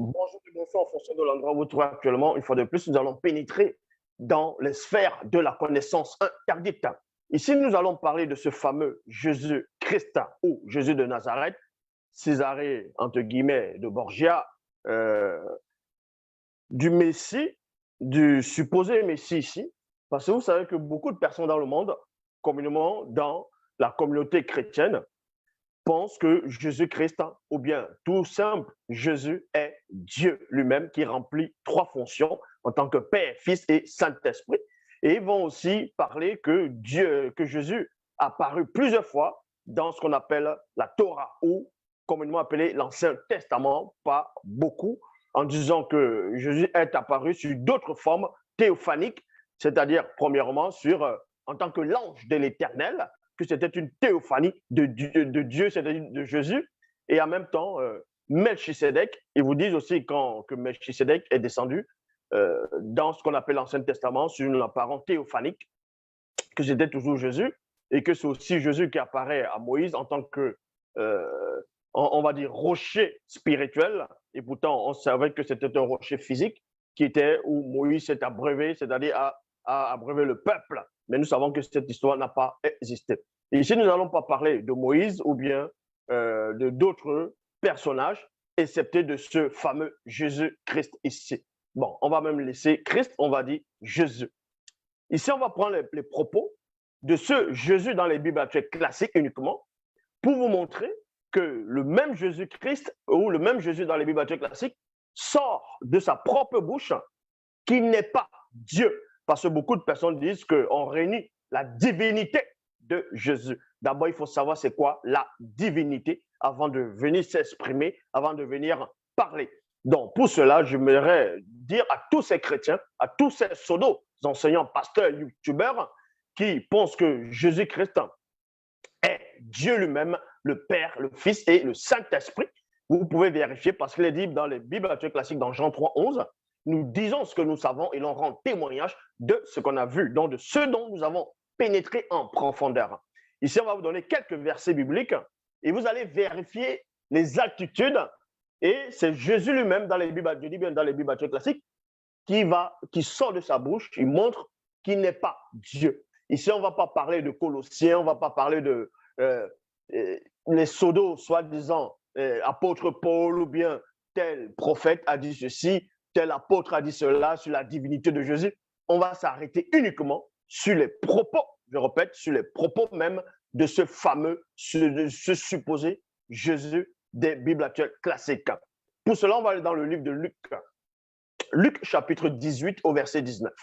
Bonjour et bonsoir en fonction de l'endroit où vous vous trouvez actuellement. Une fois de plus, nous allons pénétrer dans les sphères de la connaissance interdite. Ici, nous allons parler de ce fameux Jésus-Christ ou Jésus de Nazareth, Césarée, entre guillemets, de Borgia, euh, du Messie, du supposé Messie ici. Parce que vous savez que beaucoup de personnes dans le monde, communément dans la communauté chrétienne, pense que Jésus-Christ, ou bien tout simple, Jésus est Dieu lui-même qui remplit trois fonctions en tant que Père, Fils et Saint-Esprit. Et ils vont aussi parler que Dieu, que Jésus a apparu plusieurs fois dans ce qu'on appelle la Torah, ou communément appelé l'Ancien Testament, pas beaucoup, en disant que Jésus est apparu sur d'autres formes théophaniques, c'est-à-dire premièrement en tant que l'ange de l'Éternel, que c'était une théophanie de Dieu, c'est-à-dire de Jésus, et en même temps, Melchisedec, ils vous disent aussi que Melchisedec est descendu dans ce qu'on appelle l'Ancien Testament sur une apparence théophanique, que c'était toujours Jésus, et que c'est aussi Jésus qui apparaît à Moïse en tant que, on va dire, rocher spirituel, et pourtant on savait que c'était un rocher physique qui était où Moïse s'est abreuvé, c'est-à-dire a abreuvé le peuple. Mais nous savons que cette histoire n'a pas existé. Et ici, nous n'allons pas parler de Moïse ou bien de d'autres personnages, excepté de ce fameux Jésus-Christ ici. Bon, on va même laisser Christ, on va dire Jésus. Ici, on va prendre les propos de ce Jésus dans les Bibles actuelles classiques uniquement pour vous montrer que le même Jésus-Christ ou le même Jésus dans les Bibles actuelles classiques sort de sa propre bouche qu'il n'est pas Dieu. Parce que beaucoup de personnes disent qu'on réunit la divinité de Jésus. D'abord, il faut savoir c'est quoi la divinité avant de venir s'exprimer, avant de venir parler. Donc, pour cela, j'aimerais dire à tous ces chrétiens, à tous ces pseudo enseignants, pasteurs, youtubeurs, qui pensent que Jésus-Christ est Dieu lui-même, le Père, le Fils et le Saint-Esprit. Vous pouvez vérifier parce qu'il est dit dans les Bibles actuelles classiques, dans Jean 3, 11, nous disons ce que nous savons et l'on rend témoignage de ce qu'on a vu, donc de ce dont nous avons pénétré en profondeur. Ici, on va vous donner quelques versets bibliques et vous allez vérifier les altitudes. Et c'est Jésus lui-même dans les Bibles, je dis bien dans les Bibles classiques, qui sort de sa bouche, il montre qu'il n'est pas Dieu. Ici, on ne va pas parler de Colossiens, on ne va pas parler de les pseudos, soi-disant apôtre Paul ou bien tel prophète a dit ceci, tel apôtre a dit cela sur la divinité de Jésus. On va s'arrêter uniquement sur les propos, je répète, sur les propos même de ce fameux, ce supposé Jésus des Bibles actuelles classiques. Pour cela, on va aller dans le livre de Luc. Luc chapitre 18 au verset 19.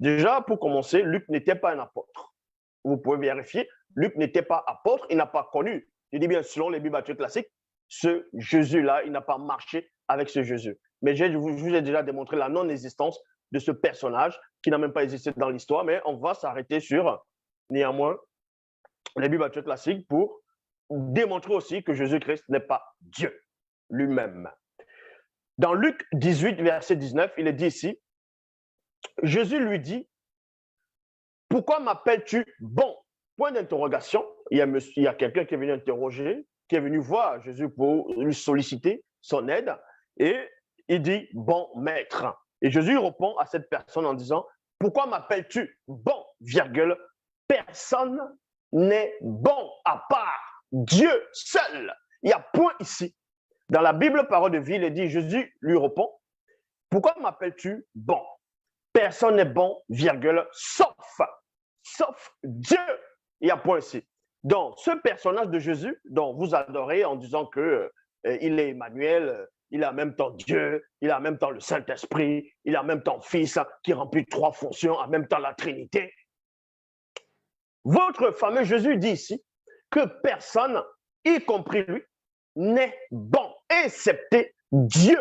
Déjà, pour commencer, Luc n'était pas un apôtre. Vous pouvez vérifier, Luc n'était pas apôtre, il n'a pas connu, je dis bien selon les Bibles actuelles classiques, ce Jésus-là, il n'a pas marché avec ce Jésus. Mais je vous ai déjà démontré la non-existence de ce personnage qui n'a même pas existé dans l'histoire, mais on va s'arrêter sur, néanmoins, les Bibles actuelles classiques pour démontrer aussi que Jésus-Christ n'est pas Dieu lui-même. Dans Luc 18, verset 19, il est dit ici, Jésus lui dit, pourquoi m'appelles-tu bon? Point d'interrogation, il y a quelqu'un qui est venu interroger, qui est venu voir Jésus pour lui solliciter son aide, et il dit, bon maître. Et Jésus répond à cette personne en disant, pourquoi m'appelles-tu bon, virgule, personne n'est bon à part Dieu seul. Il y a point ici. Dans la Bible, parole de vie, il est dit, Jésus lui répond, pourquoi m'appelles-tu bon? Personne n'est bon, virgule, sauf Dieu. Il y a point ici. Donc, ce personnage de Jésus, dont vous adorez en disant que il est Emmanuel, il est en même temps Dieu, il est en même temps le Saint-Esprit, il est en même temps Fils, qui remplit trois fonctions, en même temps la Trinité. Votre fameux Jésus dit ici que personne, y compris lui, n'est bon, excepté Dieu.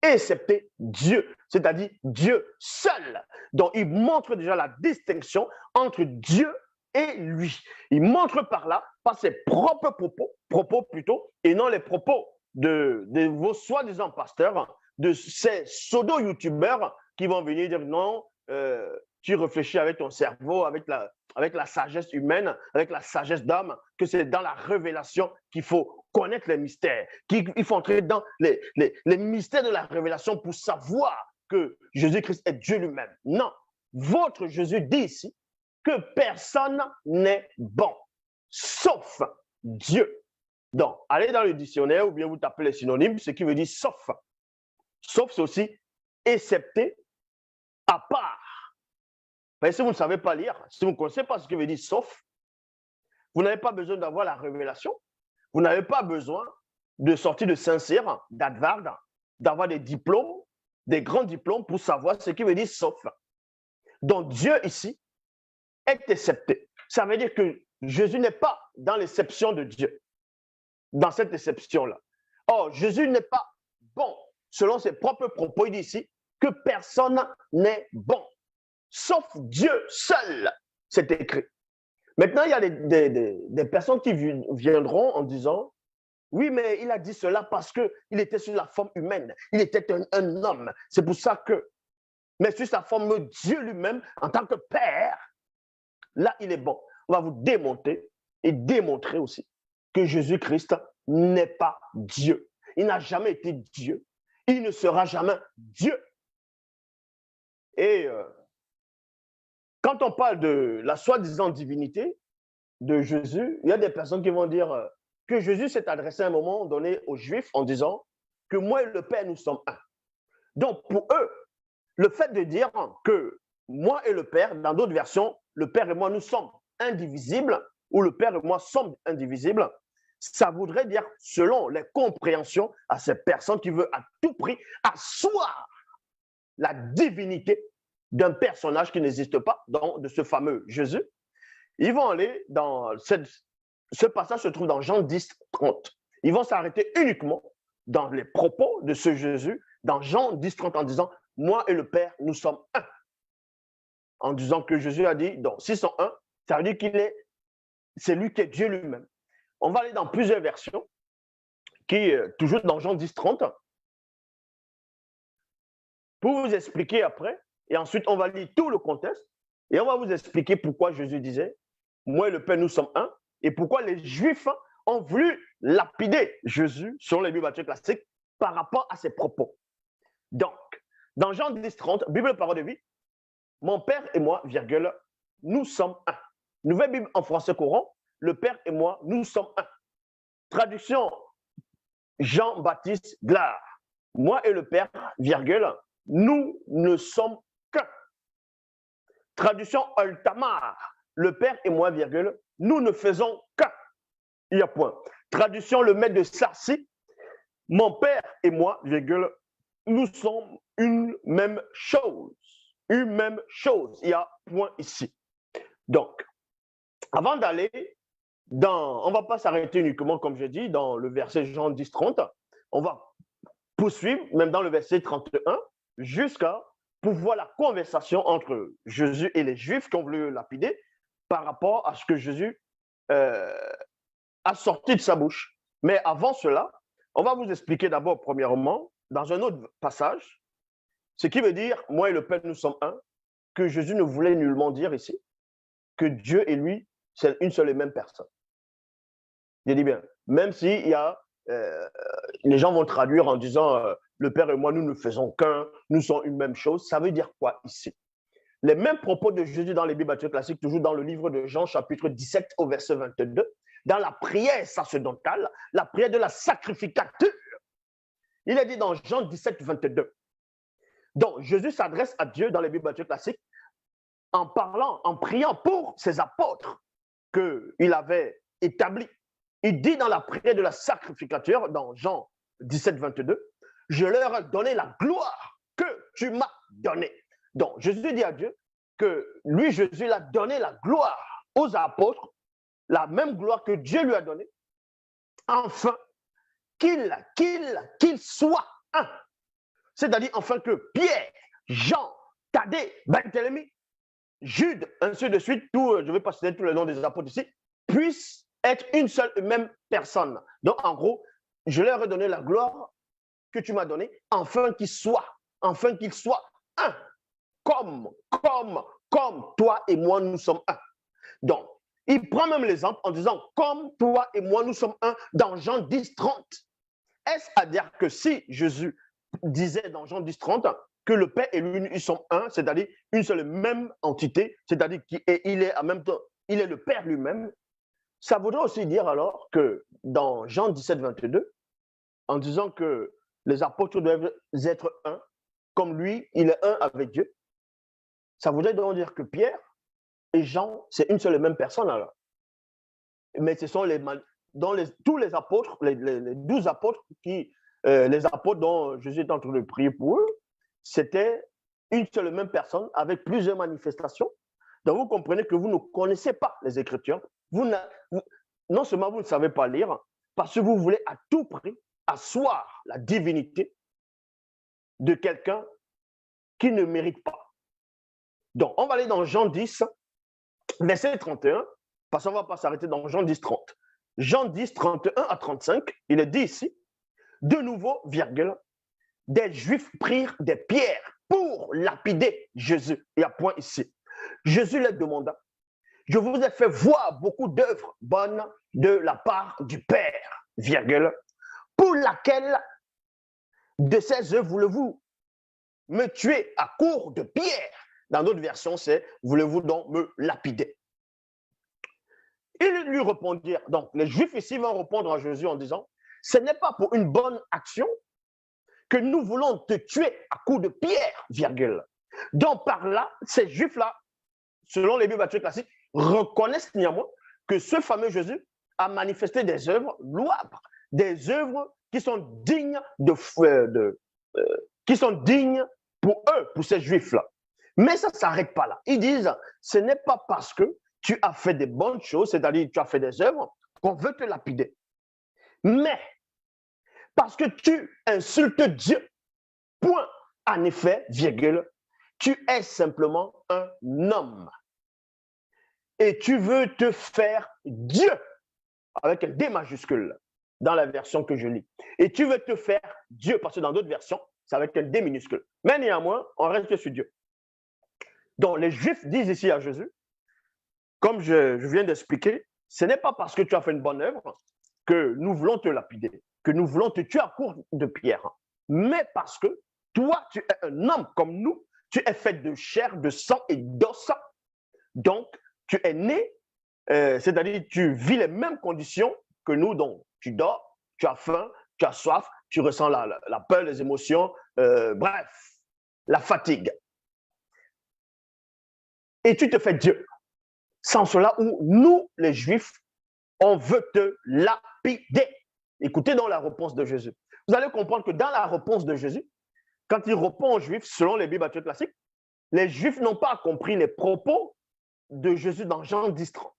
Excepté Dieu, c'est-à-dire Dieu seul. Donc, il montre déjà la distinction entre Dieu et lui. Il montre par là, par ses propres propos plutôt, et non les propos de vos soi-disant pasteurs, de ces pseudo-youtubeurs qui vont venir dire non, tu réfléchis avec ton cerveau, avec la sagesse humaine, avec la sagesse d'homme, que c'est dans la révélation qu'il faut connaître les mystères, qu'il faut entrer dans les mystères de la révélation pour savoir que Jésus-Christ est Dieu lui-même. Non, votre Jésus dit ici que personne n'est bon, sauf Dieu. Donc, allez dans le dictionnaire ou bien vous tapez les synonymes, ce qui veut dire sauf. Sauf, c'est aussi excepté, à part. Mais si vous ne savez pas lire, si vous ne connaissez pas ce qui veut dire sauf, vous n'avez pas besoin d'avoir la révélation, vous n'avez pas besoin de sortir de Saint-Cyr, d'Harvard, d'avoir des diplômes, des grands diplômes pour savoir ce qui veut dire sauf. Donc Dieu ici est excepté. Ça veut dire que Jésus n'est pas dans l'exception de Dieu, dans cette exception-là. Or, Jésus n'est pas bon. Selon ses propres propos, il dit ici que personne n'est bon, sauf Dieu seul, c'est écrit. Maintenant, il y a des personnes qui viendront en disant, oui, mais il a dit cela parce qu'il était sur la forme humaine, il était un homme. C'est pour ça que, mais sur sa forme Dieu lui-même, en tant que Père, là, il est bon. On va vous démonter et démontrer aussi que Jésus-Christ n'est pas Dieu. Il n'a jamais été Dieu. Il ne sera jamais Dieu. Et quand on parle de la soi-disant divinité de Jésus, il y a des personnes qui vont dire que Jésus s'est adressé à un moment donné aux Juifs en disant que moi et le Père, nous sommes un. Donc, pour eux, le fait de dire que moi et le Père, dans d'autres versions, le Père et moi, nous sommes indivisibles, ou le Père et moi sommes indivisibles, ça voudrait dire, selon les compréhensions à ces personnes qui veulent à tout prix asseoir la divinité d'un personnage qui n'existe pas, donc de ce fameux Jésus. Ils vont aller dans ce passage se trouve dans Jean 10, 30. Ils vont s'arrêter uniquement dans les propos de ce Jésus, dans Jean 10, 30, en disant « Moi et le Père, nous sommes un ». En disant que Jésus a dit, donc s'ils sont un, ça veut dire c'est lui qui est Dieu lui-même. On va aller dans plusieurs versions, toujours dans Jean 10, 30, pour vous expliquer après, et ensuite on va lire tout le contexte, et on va vous expliquer pourquoi Jésus disait « Moi et le Père, nous sommes un », et pourquoi les Juifs ont voulu lapider Jésus sur les Bibles baptistes classiques par rapport à ses propos. Donc, dans Jean 10, 30, Bible Parole de vie, « Mon Père et moi, virgule, nous sommes un ». Nouvelle Bible en français courant, « Le Père et moi, nous sommes un ». Traduction Jean-Baptiste Glard, « Moi et le Père, virgule, nous ne sommes qu'un ». Traduction Altamar, « Le Père et moi, virgule, nous ne faisons qu'un ». Il y a point. Traduction Le Maître de Sarcy, « Mon Père et moi, virgule, nous sommes une même chose. Une même chose. Il y a point ici. Donc, avant d'aller on ne va pas s'arrêter uniquement, comme je dis, dans le verset Jean 10, 30. On va poursuivre, même dans le verset 31, jusqu'à pour voir la conversation entre Jésus et les Juifs qui ont voulu le lapider par rapport à ce que Jésus a sorti de sa bouche. Mais avant cela, on va vous expliquer d'abord, premièrement, dans un autre passage, ce qui veut dire « Moi et le Père, nous sommes un », que Jésus ne voulait nullement dire ici, que Dieu et lui, c'est une seule et même personne. Je dis bien, même si il y a, les gens vont traduire en disant le Père et moi, nous ne faisons qu'un, nous sommes une même chose. Ça veut dire quoi ici? Les mêmes propos de Jésus dans les Bibles baptistes classiques, toujours dans le livre de Jean, chapitre 17, au verset 22, dans la prière sacerdotale, la prière de la sacrificature. Il est dit dans Jean 17, 22. Donc, Jésus s'adresse à Dieu dans les Bibles baptistes classiques en parlant, en priant pour ses apôtres qu'il avait établis. Il dit dans la prière de la sacrificature, dans Jean 17, 22, « Je leur ai donné la gloire que tu m'as donnée. » Donc, Jésus dit à Dieu que lui, Jésus, il a donné la gloire aux apôtres, la même gloire que Dieu lui a donnée, afin qu'il soit un. C'est-à-dire, enfin que Pierre, Jean, Thaddée, Barthélemy, Jude, ainsi de suite, je ne vais pas citer tous les noms des apôtres ici, puissent être une seule et même personne. Donc, en gros, je leur ai donné la gloire que tu m'as donnée, afin qu'il soit un, comme comme toi et moi, nous sommes un. Donc, il prend même l'exemple en disant, comme toi et moi, nous sommes un, dans Jean 10, 30. Est-ce à dire que si Jésus disait dans Jean 10, 30 que le Père et lui, ils sont un, c'est-à-dire une seule même entité, c'est-à-dire qu'il est en même temps, il est le Père lui-même, ça voudrait aussi dire alors que dans Jean 17, 22, en disant que les apôtres doivent être un, comme lui, il est un avec Dieu, ça voudrait donc dire que Pierre et Jean, c'est une seule et même personne alors. Mais ce sont tous les apôtres, les 12 apôtres les apôtres dont Jésus est en train de prier pour eux, c'était une seule et même personne avec plusieurs manifestations. Donc vous comprenez que vous ne connaissez pas les Écritures. Non seulement vous ne savez pas lire, parce que vous voulez à tout prix asseoir la divinité de quelqu'un qui ne mérite pas. Donc on va aller dans Jean 10, verset 31, parce qu'on ne va pas s'arrêter dans Jean 10, 30. Jean 10, 31 à 35, il est dit ici, de nouveau, virgule, des Juifs prirent des pierres pour lapider Jésus. Il y a point ici. Jésus leur demanda, je vous ai fait voir beaucoup d'œuvres bonnes de la part du Père, virgule, pour laquelle de ces œuvres voulez-vous me tuer à coups de pierre? Dans d'autres versions, c'est voulez-vous donc me lapider? Ils lui répondirent, donc les Juifs ici vont répondre à Jésus en disant, ce n'est pas pour une bonne action que nous voulons te tuer à coups de pierre, virgule. Donc par là, ces Juifs-là, selon les Bibles classiques, reconnaissent néanmoins que ce fameux Jésus a manifesté des œuvres louables, des œuvres qui sont dignes qui sont dignes pour eux, pour ces Juifs-là. Mais ça ne s'arrête pas là. Ils disent, ce n'est pas parce que tu as fait des bonnes choses, c'est-à-dire tu as fait des œuvres, qu'on veut te lapider. Mais parce que tu insultes Dieu, point, en effet, virgule, tu es simplement un homme. Et tu veux te faire Dieu, avec un D majuscule, dans la version que je lis. Et tu veux te faire Dieu, parce que dans d'autres versions, c'est avec un D minuscule. Mais néanmoins, on reste sur Dieu. Donc, les Juifs disent ici à Jésus, comme je viens d'expliquer, ce n'est pas parce que tu as fait une bonne œuvre que nous voulons te lapider, que nous voulons te tuer à coups de pierre, mais parce que toi, tu es un homme comme nous, tu es fait de chair, de sang et d'os, donc tu es né, c'est-à-dire tu vis les mêmes conditions que nous, donc tu dors, tu as faim, tu as soif, tu ressens la peur, les émotions, bref, la fatigue. Et tu te fais Dieu. Sans cela où nous, les Juifs, on veut te lapider. Écoutez donc la réponse de Jésus. Vous allez comprendre que dans la réponse de Jésus, quand il répond aux Juifs, selon les Bibles classiques, les Juifs n'ont pas compris les propos de Jésus dans Jean 10, 30.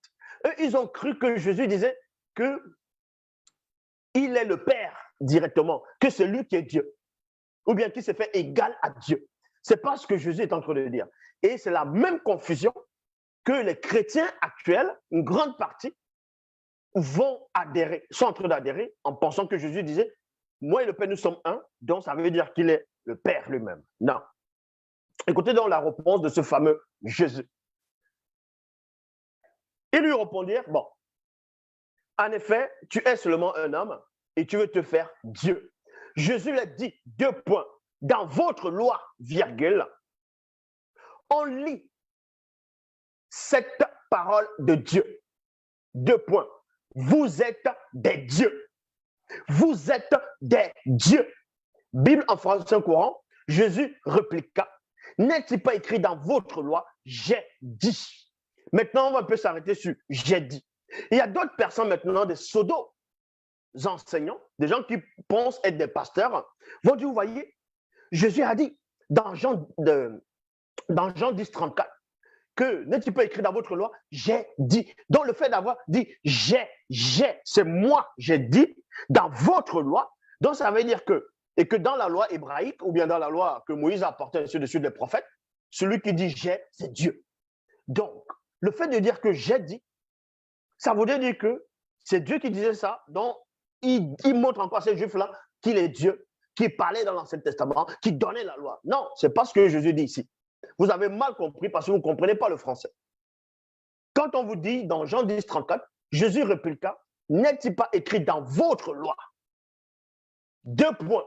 Eux, ils ont cru que Jésus disait qu'il est le Père directement, que c'est lui qui est Dieu, ou bien qu'il s'est fait égal à Dieu. Ce n'est pas ce que Jésus est en train de dire. Et c'est la même confusion que les chrétiens actuels, une grande partie, sont en train d'adhérer en pensant que Jésus disait, moi et le Père, nous sommes un, donc ça veut dire qu'il est le Père lui-même. Non. Écoutez donc la réponse de ce fameux Jésus. Ils lui répondirent, bon, en effet, tu es seulement un homme et tu veux te faire Dieu. Jésus l'a dit, 2 points, dans votre loi, virgule, on lit cette parole de Dieu. 2 points. Vous êtes des dieux. Vous êtes des dieux. Bible en français courant, Jésus répliqua, n'est-il pas écrit dans votre loi, j'ai dit. Maintenant, on peut s'arrêter sur j'ai dit. Il y a d'autres personnes maintenant, des pseudo-enseignants, des gens qui pensent être des pasteurs, vont dire, vous voyez, Jésus a dit dans Jean 10, 34, que n'est-il pas écrit dans votre loi, j'ai dit. Donc le fait d'avoir dit c'est moi, j'ai dit, dans votre loi, donc ça veut dire que, et que dans la loi hébraïque, ou bien dans la loi que Moïse a apportée dessus des prophètes, celui qui dit j'ai, c'est Dieu. Donc, le fait de dire que j'ai dit, ça voudrait dire que c'est Dieu qui disait ça, donc il montre encore à ces Juifs-là qu'il est Dieu, qui parlait dans l'Ancien Testament, qui donnait la loi. Non, ce n'est pas ce que Jésus dit ici. Vous avez mal compris parce que vous ne comprenez pas le français. Quand on vous dit dans Jean 10, 34, Jésus répliqua, n'est-il pas écrit dans votre loi? 2 points.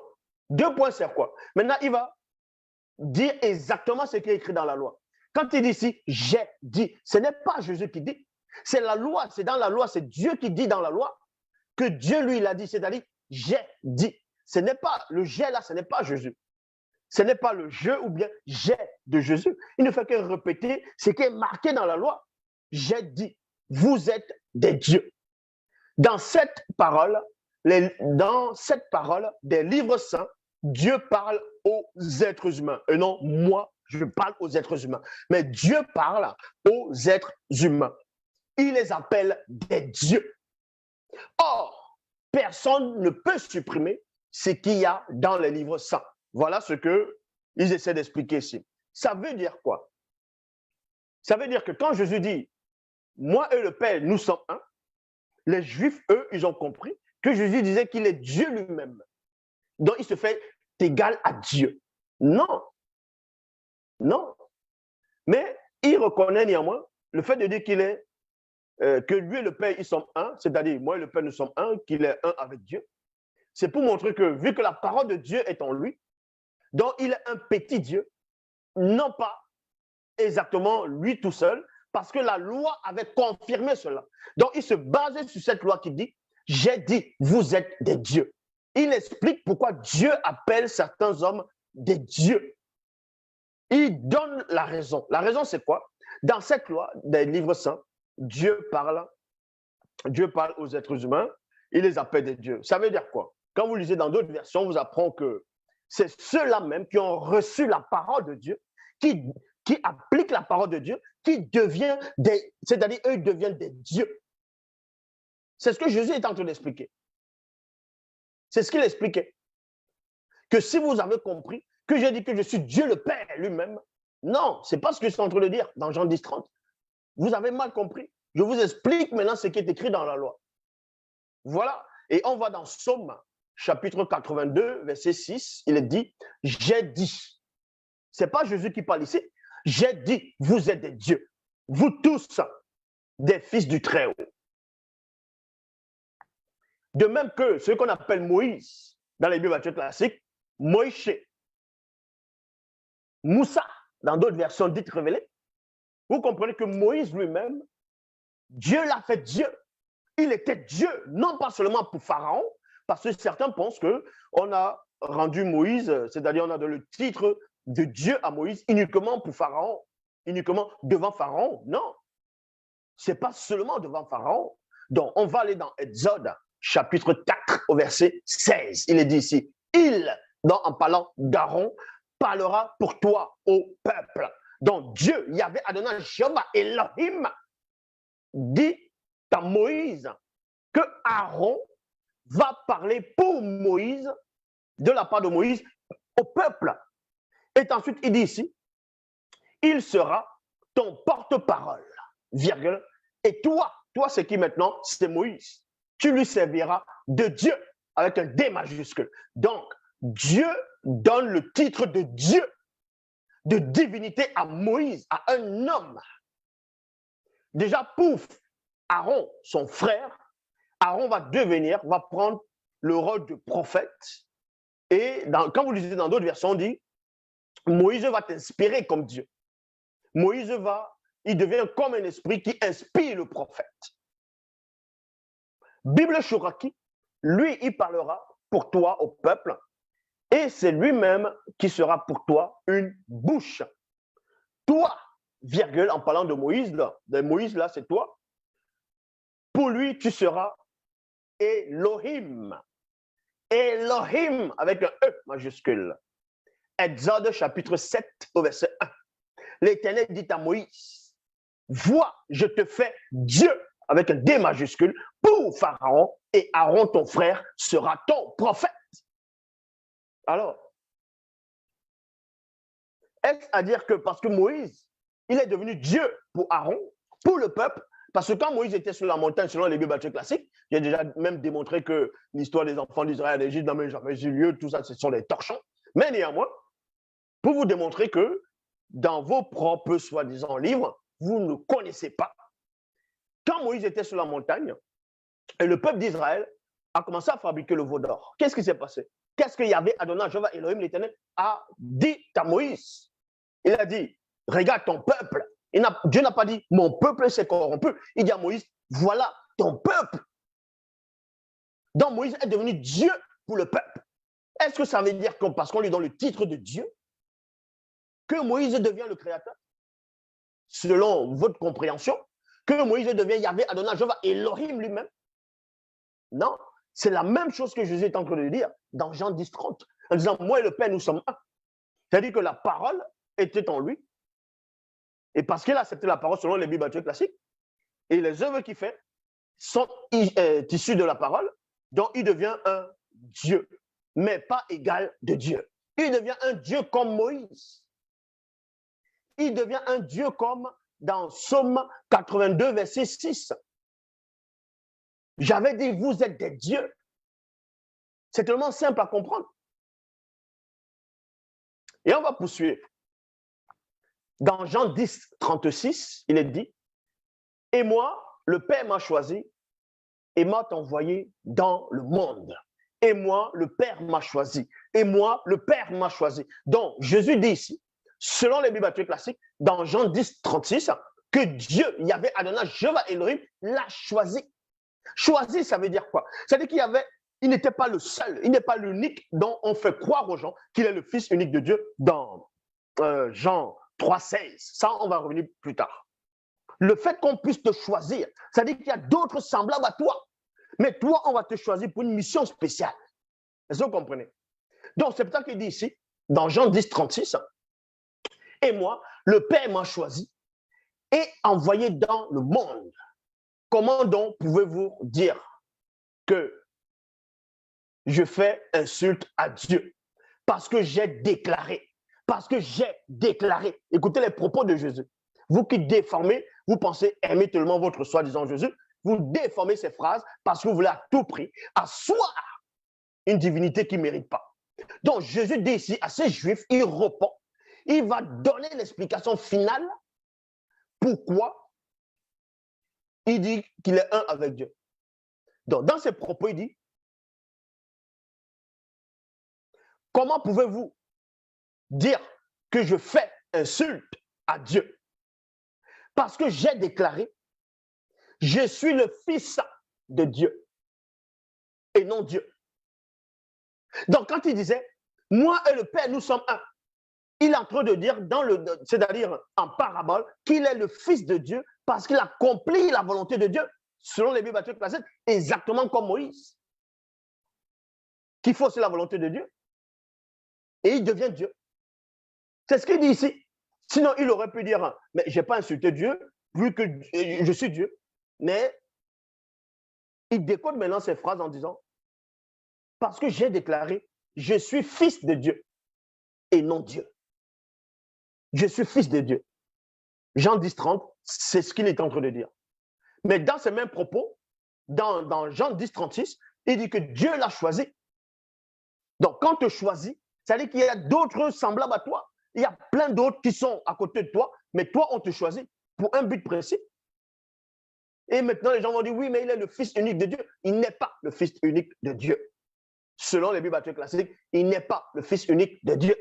2 points, c'est quoi? Maintenant, il va dire exactement ce qui est écrit dans la loi. Quand il dit ici, j'ai dit, ce n'est pas Jésus qui dit, c'est la loi, c'est dans la loi, c'est Dieu qui dit dans la loi que Dieu lui l'a dit, c'est-à-dire j'ai dit. Ce n'est pas le j'ai là, ce n'est pas Jésus. Ce n'est pas le je ou bien j'ai de Jésus. Il ne fait que répéter ce qui est marqué dans la loi. J'ai dit, vous êtes des dieux. Dans cette parole des livres saints, Dieu parle aux êtres humains. Et non, moi, je parle aux êtres humains. Mais Dieu parle aux êtres humains. Il les appelle des dieux. Or, personne ne peut supprimer ce qu'il y a dans les livres saints. Voilà ce qu'ils essaient d'expliquer ici. Ça veut dire quoi? Ça veut dire que quand Jésus dit « Moi et le Père, nous sommes un », les Juifs, eux, ils ont compris que Jésus disait qu'il est Dieu lui-même. Donc, il se fait égal à Dieu. Non. Non. Mais il reconnaît néanmoins le fait de dire qu'il est, que lui et le Père, ils sont un, c'est-à-dire moi et le Père, nous sommes un, qu'il est un avec Dieu. C'est pour montrer que, vu que la parole de Dieu est en lui, donc il est un petit Dieu, non pas exactement lui tout seul, parce que la loi avait confirmé cela. Donc, il se basait sur cette loi qui dit, j'ai dit, vous êtes des dieux. Il explique pourquoi Dieu appelle certains hommes des dieux. Il donne la raison. La raison, c'est quoi? Dans cette loi des livres saints, Dieu parle aux êtres humains, il les appelle des dieux. Ça veut dire quoi? Quand vous lisez dans d'autres versions, on vous apprend que c'est ceux-là même qui ont reçu la parole de Dieu, qui appliquent la parole de Dieu, qui deviennent des, c'est-à-dire eux deviennent des dieux. C'est ce que Jésus est en train d'expliquer. C'est ce qu'il expliquait. Que si vous avez compris que j'ai dit que je suis Dieu le Père lui-même, non, ce n'est pas ce que je suis en train de dire dans Jean 10, 30. Vous avez mal compris. Je vous explique maintenant ce qui est écrit dans la loi. Voilà. Et on va dans Psaume, chapitre 82, verset 6. Il est dit, j'ai dit. Ce n'est pas Jésus qui parle ici. J'ai dit, vous êtes des dieux. Vous tous, des fils du Très-Haut. De même que ce qu'on appelle Moïse, dans les Bibles classiques, Moïse, Moussa, dans d'autres versions dites révélées, vous comprenez que Moïse lui-même, Dieu l'a fait Dieu. Il était Dieu, non pas seulement pour Pharaon, parce que certains pensent qu'on a rendu Moïse, c'est-à-dire on a donné le titre de Dieu à Moïse uniquement pour Pharaon, uniquement devant Pharaon. Non, ce n'est pas seulement devant Pharaon. Donc, on va aller dans Exode, chapitre 4, au verset 16. Il est dit ici, en parlant d'Aaron, parlera pour toi au peuple. Donc, Dieu, Yahvé Adonai, Jéhovah, Elohim, dit à Moïse que Aaron va parler pour Moïse, de la part de Moïse, au peuple. Et ensuite, il dit ici, il sera ton porte-parole, virgule, et toi, c'est qui maintenant? C'est Moïse. Tu lui serviras de Dieu, avec un D majuscule. Donc, Dieu donne le titre de Dieu, de divinité à Moïse, à un homme. Déjà, pouf, Aaron, son frère, Aaron va prendre le rôle de prophète. Et quand vous lisez dans d'autres versions, on dit, Moïse va t'inspirer comme Dieu. Il devient comme un esprit qui inspire le prophète. Bible Shoraki, lui, il parlera pour toi au peuple, et c'est lui-même qui sera pour toi une bouche. Toi, virgule, en parlant de Moïse, là, c'est toi. Pour lui, tu seras Elohim. Elohim, avec un E majuscule. Exode chapitre 7, au verset 1. L'Éternel dit à Moïse, vois, je te fais Dieu, avec un D majuscule, pour Pharaon, et Aaron, ton frère, sera ton prophète. Alors, est-ce à dire que parce que Moïse, il est devenu Dieu pour Aaron, pour le peuple, parce que quand Moïse était sur la montagne, selon les Bibles classiques, j'ai déjà même démontré que l'histoire des enfants d'Israël en Égypte n'a même jamais eu lieu, tout ça, ce sont des torchons. Mais néanmoins, pour vous démontrer que dans vos propres soi-disant livres, vous ne connaissez pas. Quand Moïse était sur la montagne, et le peuple d'Israël a commencé à fabriquer le veau d'or, qu'est-ce qui s'est passé? Qu'est-ce qu'il y avait Adonai, Jéhovah, Elohim, l'Éternel, a dit à Moïse? Il a dit, regarde ton peuple. Dieu n'a pas dit, mon peuple s'est corrompu. Il dit à Moïse, voilà ton peuple. Donc Moïse est devenu Dieu pour le peuple. Est-ce que ça veut dire que parce qu'on lui donne le titre de Dieu, que Moïse devient le créateur? Selon votre compréhension, que Moïse devient Yahvé, Adonai, Jéhovah, Elohim lui-même? Non, c'est la même chose que Jésus est en train de dire dans Jean 10, 30, en disant, moi et le Père, nous sommes un. C'est-à-dire que la parole était en lui. Et parce qu'il a accepté la parole selon les Bibles classiques, et les œuvres qu'il fait sont issues de la parole, donc il devient un Dieu, mais pas égal de Dieu. Il devient un Dieu comme Moïse. Il devient un Dieu comme dans Psaume 82, verset 6. J'avais dit, vous êtes des dieux. C'est tellement simple à comprendre. Et on va poursuivre. Dans Jean 10, 36, il est dit, et moi, le Père m'a choisi et m'a envoyé dans le monde. Et moi, le Père m'a choisi. Et moi, le Père m'a choisi. Donc, Jésus dit ici, selon les Bibles classiques, dans Jean 10, 36, que Dieu, Yahvé, Adonai, Jéhovah, Elohim, l'a choisi. Choisi, ça veut dire quoi? Ça veut dire il n'était pas le seul, il n'est pas l'unique dont on fait croire aux gens qu'il est le Fils unique de Dieu dans Jean 3,16. Ça, on va revenir plus tard. Le fait qu'on puisse te choisir, ça veut dire qu'il y a d'autres semblables à toi. Mais toi, on va te choisir pour une mission spéciale. Est-ce que vous comprenez? Donc, c'est pour ça qu'il dit ici, dans Jean 10, 36, et moi, le Père m'a choisi et envoyé dans le monde. Comment donc pouvez-vous dire que je fais insulte à Dieu? Parce que j'ai déclaré. Parce que j'ai déclaré. Écoutez les propos de Jésus. Vous qui déformez, vous pensez aimer tellement votre soi-disant Jésus, vous déformez ces phrases parce que vous voulez à tout prix asseoir une divinité qui ne mérite pas. Donc Jésus dit ici à ces Juifs, il répond, il va donner l'explication finale pourquoi il dit qu'il est un avec Dieu. Donc dans ses propos, il dit, comment pouvez-vous dire que je fais insulte à Dieu? Parce que j'ai déclaré, je suis le Fils de Dieu et non Dieu. Donc quand il disait, moi et le Père, nous sommes un, il est en train de dire, c'est-à-dire en parabole, qu'il est le Fils de Dieu parce qu'il accomplit la volonté de Dieu, selon les Bibles classiques, exactement comme Moïse, qui fait aussi la volonté de Dieu, et il devient Dieu. C'est ce qu'il dit ici. Sinon, il aurait pu dire, mais je n'ai pas insulté Dieu, vu que je suis Dieu. Mais il décode maintenant ces phrases en disant, parce que j'ai déclaré, je suis fils de Dieu et non Dieu. Je suis fils de Dieu. Jean 10, 30, c'est ce qu'il est en train de dire. Mais dans ces mêmes propos, dans Jean 10, 36, il dit que Dieu l'a choisi. Donc, quand tu choisis, ça veut dire qu'il y a d'autres semblables à toi. Il y a plein d'autres qui sont à côté de toi, mais toi, on te choisit pour un but précis. Et maintenant, les gens vont dire, oui, mais il est le Fils unique de Dieu. Il n'est pas le Fils unique de Dieu. Selon les Bibles classiques, il n'est pas le Fils unique de Dieu.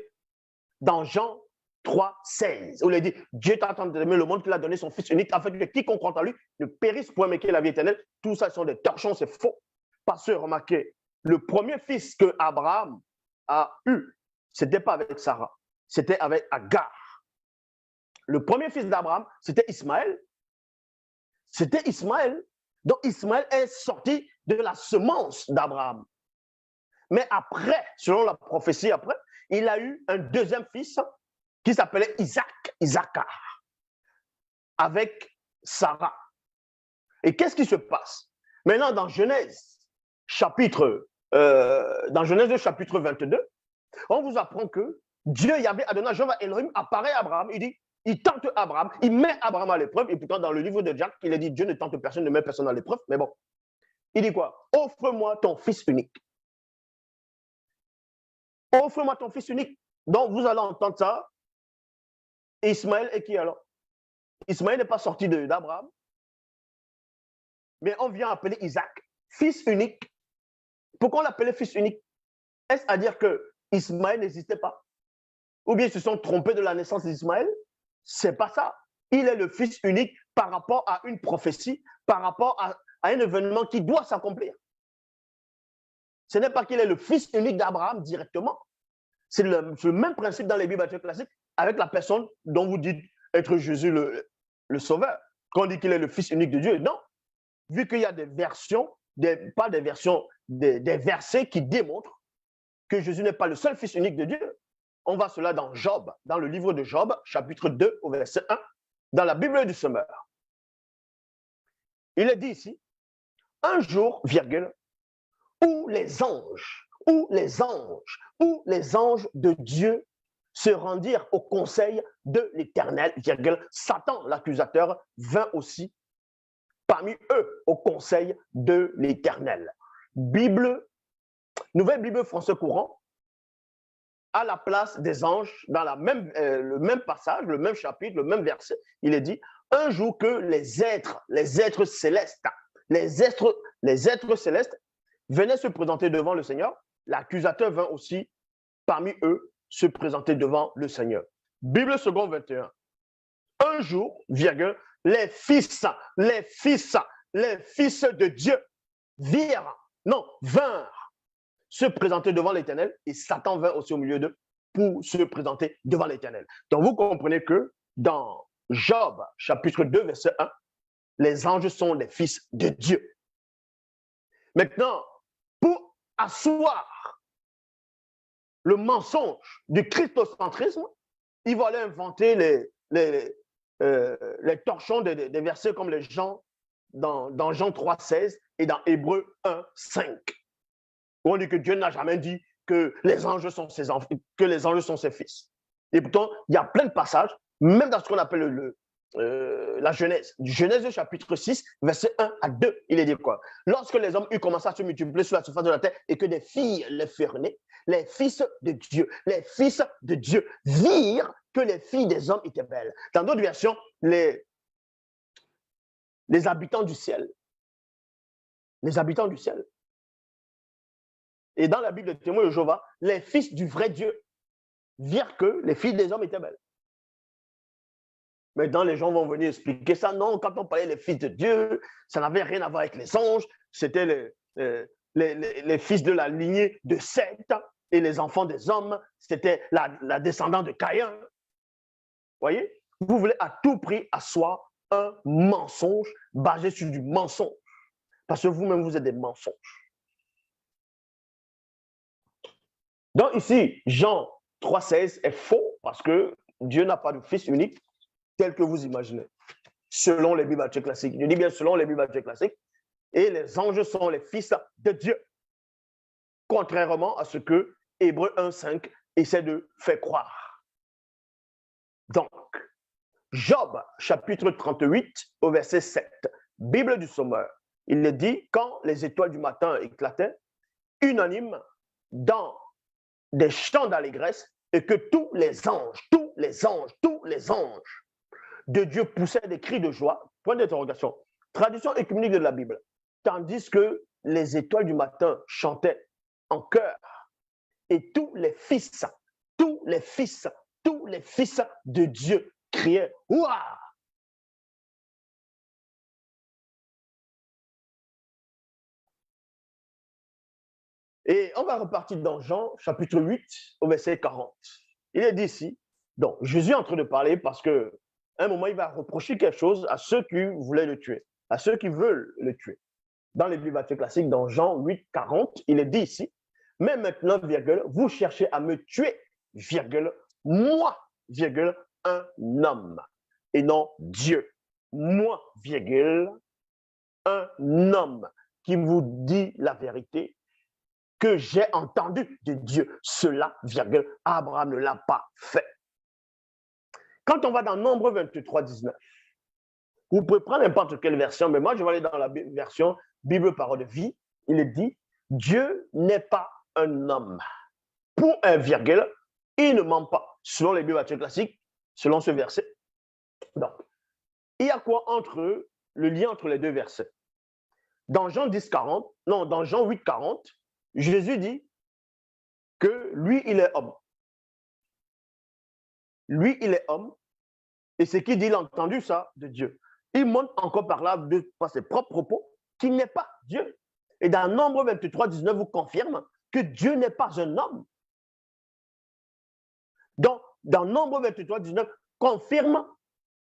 Dans Jean 3, 16, où il dit, Dieu t'a tant aimé le monde qu'il a donné son Fils unique, afin que quiconque croit en lui ne périsse point, mais qu'il ait la vie éternelle. Tout ça sont des torchons, c'est faux. Parce que, remarquez, le premier fils que Abraham a eu, ce n'était pas avec Sarah, c'était avec Agar. Le premier fils d'Abraham, c'était Ismaël. C'était Ismaël. Donc Ismaël est sorti de la semence d'Abraham. Mais après, selon la prophétie après, il a eu un deuxième fils qui s'appelait Isaacar, avec Sarah. Et qu'est-ce qui se passe? Maintenant, dans Genèse, chapitre 22, on vous apprend que Dieu, Yahvé, Adonai, Jéhovah, Elohim, apparaît à Abraham. Il dit, il tente Abraham, il met Abraham à l'épreuve. Et pourtant, dans le livre de Jacques, il a dit, Dieu ne tente personne, ne met personne à l'épreuve. Mais bon, il dit quoi? Offre-moi ton fils unique. Offre-moi ton fils unique. Donc, vous allez entendre ça Ismaël est qui alors? Ismaël n'est pas sorti d'Abraham, mais on vient appeler Isaac fils unique. Pourquoi on l'appelait fils unique? Est-ce à dire que Ismaël n'existait pas? Ou bien ils se sont trompés de la naissance d'Ismaël? C'est pas ça. Il est le fils unique par rapport à une prophétie, par rapport à un événement qui doit s'accomplir. Ce n'est pas qu'il est le fils unique d'Abraham directement. C'est le même principe dans les Bibles classiques avec la personne dont vous dites être Jésus le Sauveur. Quand on dit qu'il est le fils unique de Dieu, non. Vu qu'il y a des versions, pas des versions, des versets qui démontrent que Jésus n'est pas le seul fils unique de Dieu. On voit cela dans Job, dans le livre de Job, chapitre 2, au verset 1, dans la Bible du Semeur. Il est dit ici, un jour, virgule, où les anges de Dieu se rendirent au conseil de l'Éternel, virgule, Satan, l'accusateur, vint aussi parmi eux au conseil de l'Éternel. Nouvelle Bible français courant, à la place des anges, dans le même passage, le même chapitre, le même verset, il est dit, un jour que les êtres célestes venaient se présenter devant le Seigneur, l'accusateur vint aussi parmi eux se présenter devant le Seigneur. Bible seconde 21. Un jour, virgule, les fils de Dieu vinrent se présenter devant l'Éternel et Satan vint aussi au milieu d'eux pour se présenter devant l'Éternel. Donc vous comprenez que dans Job, chapitre 2, verset 1, les anges sont les fils de Dieu. Maintenant, pour asseoir le mensonge du christocentrisme, ils vont aller inventer les torchons des versets comme les gens dans Jean 3, 16 et dans Hébreux 1, 5. Où on dit que Dieu n'a jamais dit que les anges sont ses enfants, que les anges sont ses fils. Et pourtant, il y a plein de passages, même dans ce qu'on appelle la Genèse. Genèse chapitre 6, verset 1 à 2, il est dit quoi? Lorsque les hommes eurent commencé à se multiplier sur la surface de la terre et que des filles les furent nées, les fils de Dieu virent que les filles des hommes étaient belles. Dans d'autres versions, les habitants du ciel. Les habitants du ciel. Et dans la Bible de témoins de Jéhovah, les fils du vrai Dieu virent que les filles des hommes étaient belles. Maintenant, les gens vont venir expliquer ça. Non, quand on parlait des fils de Dieu, ça n'avait rien à voir avec les anges. C'était les fils de la lignée de Seth et les enfants des hommes. C'était la descendante de Caïn. Voyez? Vous voulez à tout prix asseoir un mensonge basé sur du mensonge. Parce que vous-même, vous êtes des mensonges. Donc ici, Jean 3,16 est faux parce que Dieu n'a pas de fils unique tel que vous imaginez, selon les Bibles classiques. Je dis bien selon les Bibles classiques. Et les anges sont les fils de Dieu, contrairement à ce que Hébreux 1,5 essaie de faire croire. Donc, Job, chapitre 38, au verset 7, Bible du Sommeur, il est dit, quand les étoiles du matin éclataient, unanimes dans des chants d'allégresse, et que tous les anges de Dieu poussaient des cris de joie, point d'interrogation, tradition œcuménique de la Bible, tandis que les étoiles du matin chantaient en chœur, et tous les fils de Dieu criaient « Ouah !» Et on va repartir dans Jean, chapitre 8, au verset 40. Il est dit ici, donc Jésus est en train de parler parce qu'à un moment, il va reprocher quelque chose à ceux qui voulaient le tuer, à ceux qui veulent le tuer. Dans les Bibles classiques, dans Jean 8, 40, il est dit ici, mais maintenant, virgule, vous cherchez à me tuer, virgule, moi, virgule, un homme, et non Dieu. Moi, virgule, un homme qui vous dit la vérité, que j'ai entendu de Dieu. Cela, virgule, Abraham ne l'a pas fait. Quand on va dans Nombre 23, 19, vous pouvez prendre n'importe quelle version, mais moi, je vais aller dans la version Bible Parole de Vie. Il est dit, Dieu n'est pas un homme. Pour un virgule, il ne ment pas. Selon les Bibles classiques, selon ce verset. Donc, il y a quoi entre le lien entre les deux versets? Dans Jean 10, 40, non, dans Jean 8, 40, Jésus dit que lui, il est homme. Lui, il est homme. Et ce qu'il dit, il a entendu ça de Dieu. Il montre encore par là, par ses propres propos, qu'il n'est pas Dieu. Et dans Nombre 23, 19, vous confirme que Dieu n'est pas un homme. Donc, dans Nombre 23, 19, confirme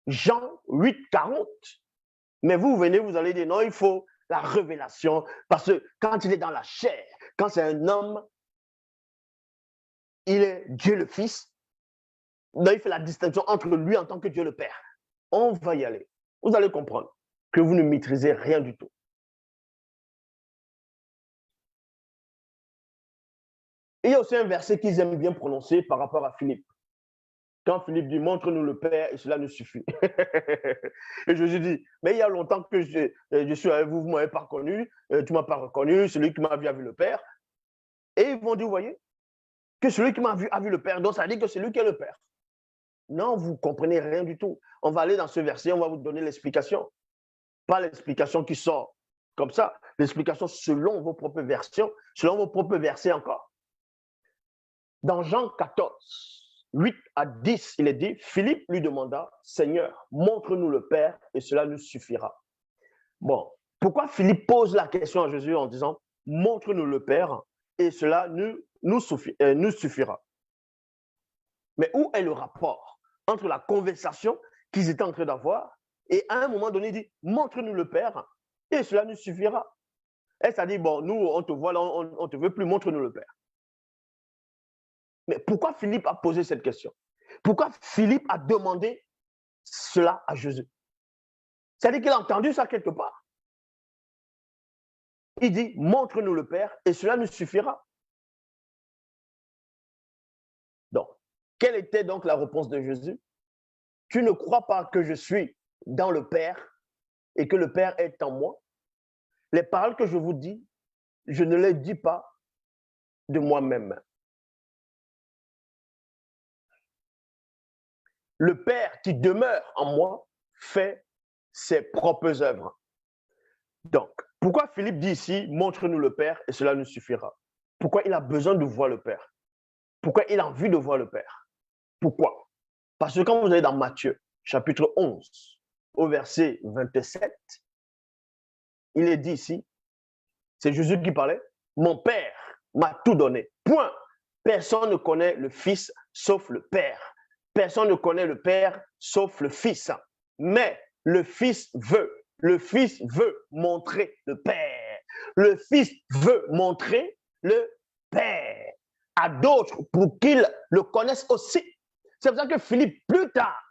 Jean 8, 40. Mais vous venez, vous allez dire, non, il faut la révélation, parce que quand il est dans la chair, quand c'est un homme, il est Dieu le Fils. Donc, il fait la distinction entre lui en tant que Dieu le Père. On va y aller. Vous allez comprendre que vous ne maîtrisez rien du tout. Et il y a aussi un verset qu'ils aiment bien prononcer par rapport à Philippe. Quand Philippe dit, montre-nous le Père, et cela nous suffit. Et Jésus dit, mais il y a longtemps que je suis avec vous, vous ne m'avez pas connu, tu ne m'as pas reconnu, celui qui m'a vu a vu le Père. Et ils vont dire, vous voyez, que celui qui m'a vu a vu le Père, donc ça dit que c'est lui qui est le Père. Non, vous ne comprenez rien du tout. On va aller dans ce verset, on va vous donner l'explication. Pas l'explication qui sort comme ça, l'explication selon vos propres versions, selon vos propres versets encore. Dans Jean 14, 8 à 10, il est dit, Philippe lui demanda, Seigneur, montre-nous le Père et cela nous suffira. Bon, pourquoi Philippe pose la question à Jésus en disant, montre-nous le Père et cela nous suffira. Mais où est le rapport entre la conversation qu'ils étaient en train d'avoir et à un moment donné, il dit, montre-nous le Père et cela nous suffira. Et ça dit, bon, nous, on te voit là, on ne te veut plus, montre-nous le Père. Mais pourquoi Philippe a posé cette question? Pourquoi Philippe a demandé cela à Jésus? C'est-à-dire qu'il a entendu ça quelque part. Il dit, montre-nous le Père et cela nous suffira. Donc, quelle était donc la réponse de Jésus? Tu ne crois pas que je suis dans le Père et que le Père est en moi? Les paroles que je vous dis, je ne les dis pas de moi-même. Le Père qui demeure en moi fait ses propres œuvres. Donc, pourquoi Philippe dit ici, montre-nous le Père et cela nous suffira? Pourquoi il a besoin de voir le Père? Pourquoi il a envie de voir le Père? Pourquoi? Parce que quand vous allez dans Matthieu, chapitre 11, au verset 27, il est dit ici, c'est Jésus qui parlait, mon Père m'a tout donné. Point. Personne ne connaît le Fils sauf le Père. Personne ne connaît le Père sauf le Fils. Mais le Fils veut montrer le Père. Le Fils veut montrer le Père à d'autres pour qu'ils le connaissent aussi. C'est pour ça que Philippe, plus tard,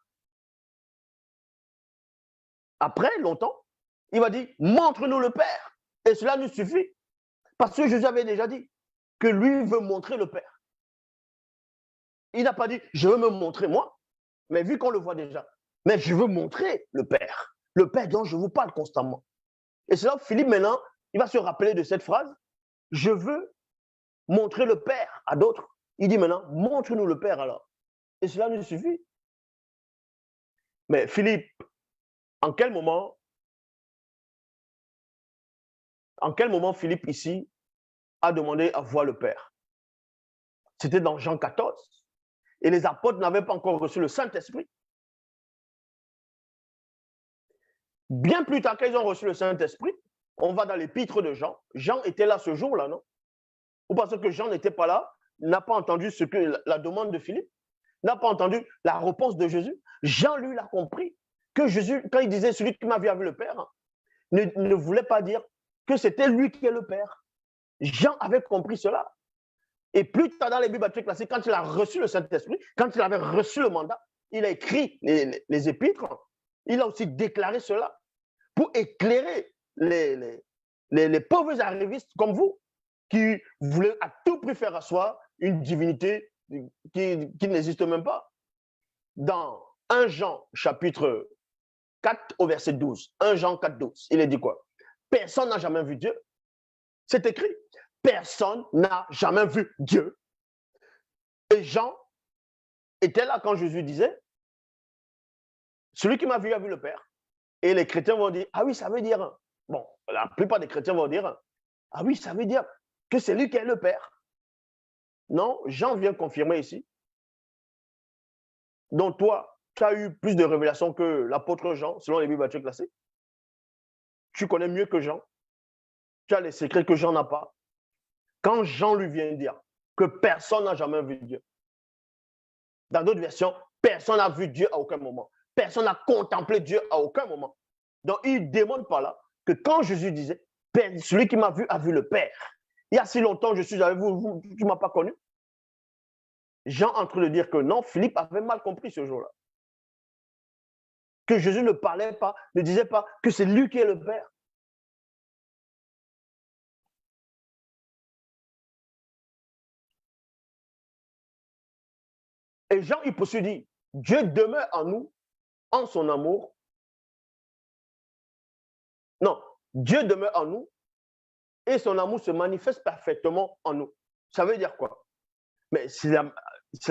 après longtemps, il va dire, montre-nous le Père. Et cela nous suffit. Parce que Jésus avait déjà dit que lui veut montrer le Père. Il n'a pas dit, je veux me montrer moi, mais vu qu'on le voit déjà, mais je veux montrer le Père dont je vous parle constamment. Et c'est là que Philippe, maintenant, il va se rappeler de cette phrase, je veux montrer le Père à d'autres. Il dit maintenant, montre-nous le Père alors. Et cela nous suffit. Mais Philippe, en quel moment Philippe ici a demandé à voir le Père? C'était dans Jean 14. Et les apôtres n'avaient pas encore reçu le Saint-Esprit. Bien plus tard qu'ils ont reçu le Saint-Esprit, on va dans l'épître de Jean. Jean était là ce jour-là, non? Ou parce que Jean n'était pas là, n'a pas entendu la demande de Philippe, n'a pas entendu la réponse de Jésus. Jean, lui, l'a compris. Que Jésus, quand il disait celui qui m'a vu avec le Père, ne voulait pas dire que c'était lui qui est le Père. Jean avait compris cela. Et plus tard dans les Bibles classiques, quand il a reçu le Saint-Esprit, quand il avait reçu le mandat, il a écrit les épîtres, il a aussi déclaré cela pour éclairer les pauvres arrivistes comme vous qui voulaient à tout prix faire asseoir une divinité qui n'existe même pas. Dans 1 Jean chapitre 4 au verset 12, 1 Jean 4, 12, il est dit quoi? Personne n'a jamais vu Dieu. C'est écrit. Personne n'a jamais vu Dieu. Et Jean était là quand Jésus disait celui qui m'a vu a vu le Père. Et les chrétiens vont dire, ah oui, ça veut dire, bon, la plupart des chrétiens vont dire, ah oui, ça veut dire que c'est lui qui est le Père. Non, Jean vient confirmer ici. Donc toi, tu as eu plus de révélations que l'apôtre Jean, selon les Bibles classiques. Tu connais mieux que Jean. Tu as les secrets que Jean n'a pas. Quand Jean lui vient dire que personne n'a jamais vu Dieu, dans d'autres versions, personne n'a vu Dieu à aucun moment. Personne n'a contemplé Dieu à aucun moment. Donc, il démontre par là que quand Jésus disait, celui qui m'a vu a vu le Père. Il y a si longtemps, je suis avec vous, tu ne m'as pas connu. Jean en train de dire que non, Philippe avait mal compris ce jour-là. Que Jésus ne parlait pas, ne disait pas que c'est lui qui est le Père. Et Jean, il peut se dire, Dieu demeure en nous, en son amour. Non, Dieu demeure en nous et son amour se manifeste parfaitement en nous. Ça veut dire quoi? Mais c'est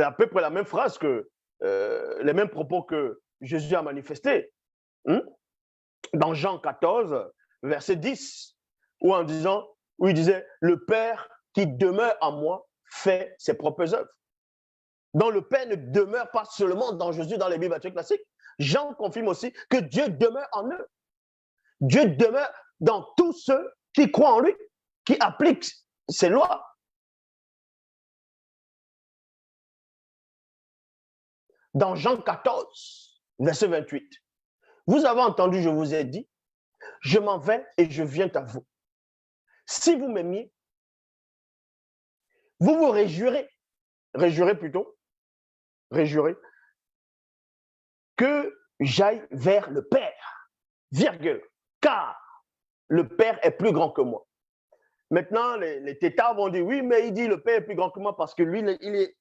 à peu près la même phrase que les mêmes propos que Jésus a manifestés. Dans Jean 14, verset 10, où il disait, le Père qui demeure en moi fait ses propres œuvres. Donc le Père ne demeure pas seulement dans Jésus, dans les Bibles classiques. Jean confirme aussi que Dieu demeure en eux. Dieu demeure dans tous ceux qui croient en lui, qui appliquent ses lois. Dans Jean 14, verset 28, vous avez entendu, je vous ai dit, je m'en vais et je viens à vous. Si vous m'aimiez, vous vous réjouirez que j'aille vers le Père, virgule, car le Père est plus grand que moi. Maintenant, les tétards vont dire, oui, mais il dit le Père est plus grand que moi parce que lui, il est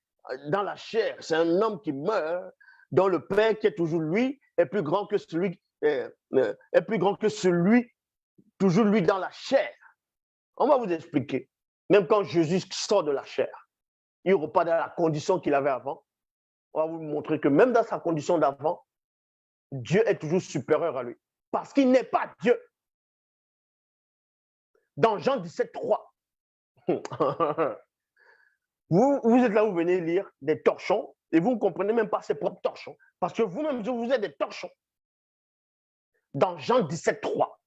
dans la chair. C'est un homme qui meurt, dont le Père qui est toujours lui est plus grand que celui, toujours lui dans la chair. On va vous expliquer. Même quand Jésus sort de la chair, il ne repart pas dans la condition qu'il avait avant. On va vous montrer que même dans sa condition d'avant, Dieu est toujours supérieur à lui. Parce qu'il n'est pas Dieu. Dans Jean 17, 3, vous êtes là, vous venez lire des torchons et vous ne comprenez même pas ses propres torchons. Parce que vous-même, vous êtes des torchons. Dans Jean 17, 3,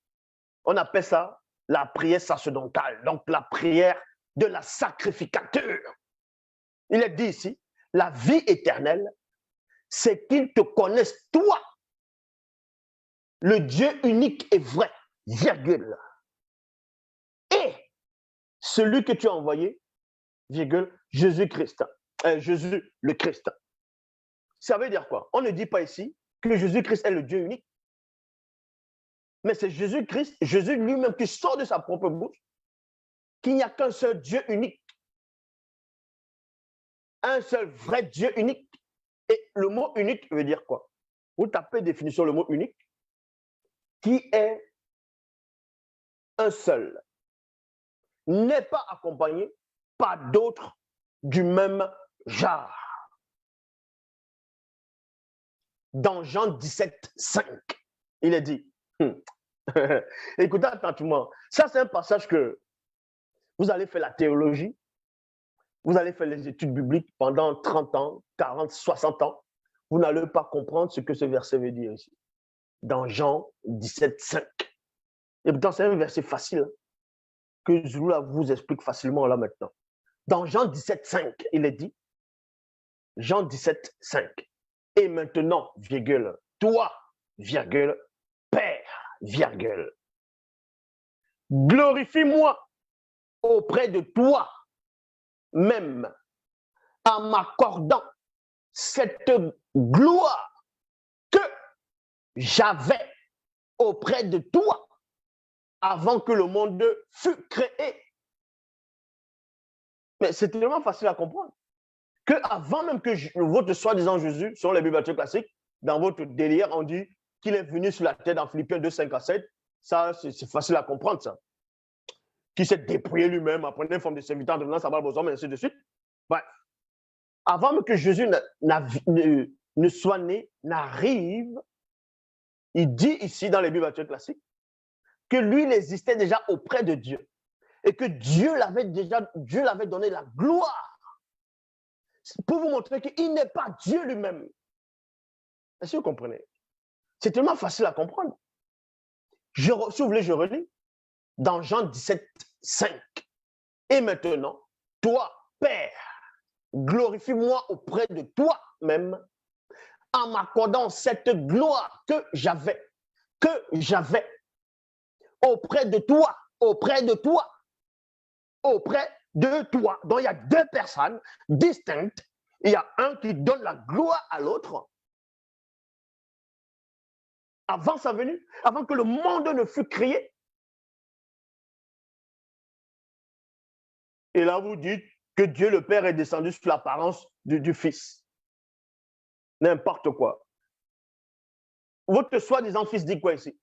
on appelle ça la prière sacerdotale, donc la prière de la sacrificature. Il est dit ici, la vie éternelle, c'est qu'ils te connaissent, toi, le Dieu unique et vrai, virgule. Et celui que tu as envoyé, virgule, Jésus-Christ, Jésus le Christ. Ça veut dire quoi? On ne dit pas ici que Jésus-Christ est le Dieu unique, mais c'est Jésus-Christ, Jésus lui-même qui sort de sa propre bouche, qu'il n'y a qu'un seul Dieu unique, un seul vrai Dieu unique. Et le mot unique veut dire quoi? Vous tapez définition le mot unique, qui est un seul, n'est pas accompagné par d'autres du même genre. Dans Jean 17, 5, il est dit, écoutez attentivement, ça c'est un passage que vous allez faire la théologie, vous allez faire les études bibliques pendant 30 ans, 40, 60 ans, vous n'allez pas comprendre ce que ce verset veut dire ici. Dans Jean 17, 5. Et pourtant, c'est un verset facile que je vous explique facilement là maintenant. Dans Jean 17, 5, il est dit, Jean 17, 5, et maintenant, virgule, toi, virgule, Père, virgule, glorifie-moi auprès de toi, même en m'accordant cette gloire que j'avais auprès de toi avant que le monde fût créé. Mais c'est tellement facile à comprendre que avant même que votre soi-disant Jésus, selon les Bibles classiques, dans votre délire, on dit qu'il est venu sur la terre dans Philippiens 2, 5 à 7. Ça, c'est facile à comprendre, ça. Qui s'est dépouillé lui-même, en prenant une forme de serviteur, en devenant semblable aux hommes, et ainsi de suite. Bref. Avant même que Jésus ne soit né, n'arrive il dit ici dans les Bibles classiques que lui, il existait déjà auprès de Dieu et que Dieu l'avait donné la gloire pour vous montrer qu'il n'est pas Dieu lui-même. Est-ce que vous comprenez? C'est tellement facile à comprendre. Si vous voulez, je relis dans Jean 17, 5. Et maintenant, toi, Père, glorifie-moi auprès de toi-même en m'accordant cette gloire que j'avais auprès de toi. Donc, il y a deux personnes distinctes. Il y a un qui donne la gloire à l'autre. Avant sa venue, avant que le monde ne fût créé. Et là, vous dites que Dieu le Père est descendu sous l'apparence du Fils. N'importe quoi. Votre soi-disant fils dit quoi ici?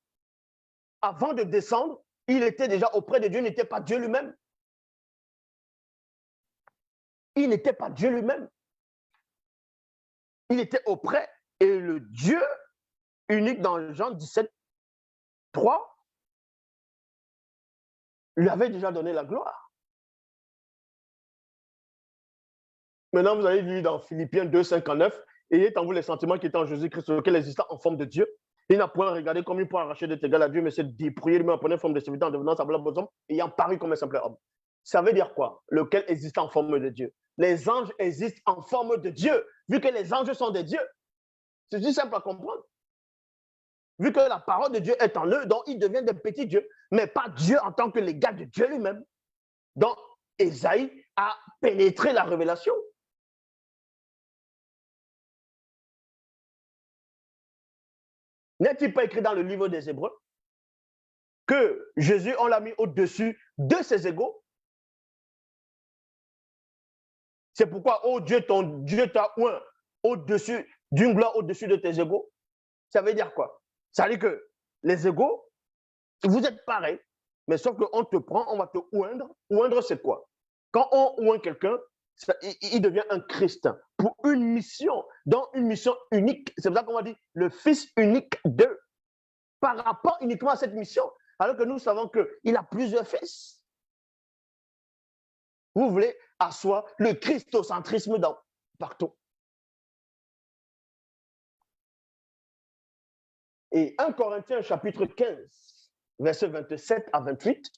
Avant de descendre, il était déjà auprès de Dieu, il n'était pas Dieu lui-même. Il n'était pas Dieu lui-même. Il était auprès, et le Dieu unique dans Jean 17, 3, lui avait déjà donné la gloire. Maintenant, vous allez lire dans Philippiens 2, 59, ayez en vous les sentiments qui étaient en Jésus-Christ, lequel existant en forme de Dieu. Il n'a point regardé comme il pourrait arracher d'être égal à Dieu, mais s'est dépouillé lui-même en prenant forme de serviteur en devenant semblable aux hommes, ayant paru comme un simple homme. Ça veut dire quoi? Lequel existe en forme de Dieu. Les anges existent en forme de Dieu, vu que les anges sont des dieux. C'est si simple à comprendre. Vu que la parole de Dieu est en eux, donc ils deviennent des petits dieux, mais pas Dieu en tant que l'égal de Dieu lui-même. Donc, Ésaïe a pénétré la révélation. N'est-il pas écrit dans le livre des Hébreux que Jésus, on l'a mis au-dessus de ses égaux? C'est pourquoi, oh Dieu, ton Dieu t'a oint au-dessus d'une gloire au-dessus de tes égaux. Ça veut dire quoi? Ça veut dire que les égaux, vous êtes pareils, mais sauf qu'on te prend, on va te oindre. Oindre, c'est quoi? Quand on oint quelqu'un, il devient un Christ pour une mission, dans une mission unique. C'est pour ça qu'on va dire le Fils unique d'eux, par rapport uniquement à cette mission, alors que nous savons qu'il a plusieurs fils. Vous voulez asseoir le christocentrisme partout. Et 1 Corinthiens chapitre 15, versets 27 à 28,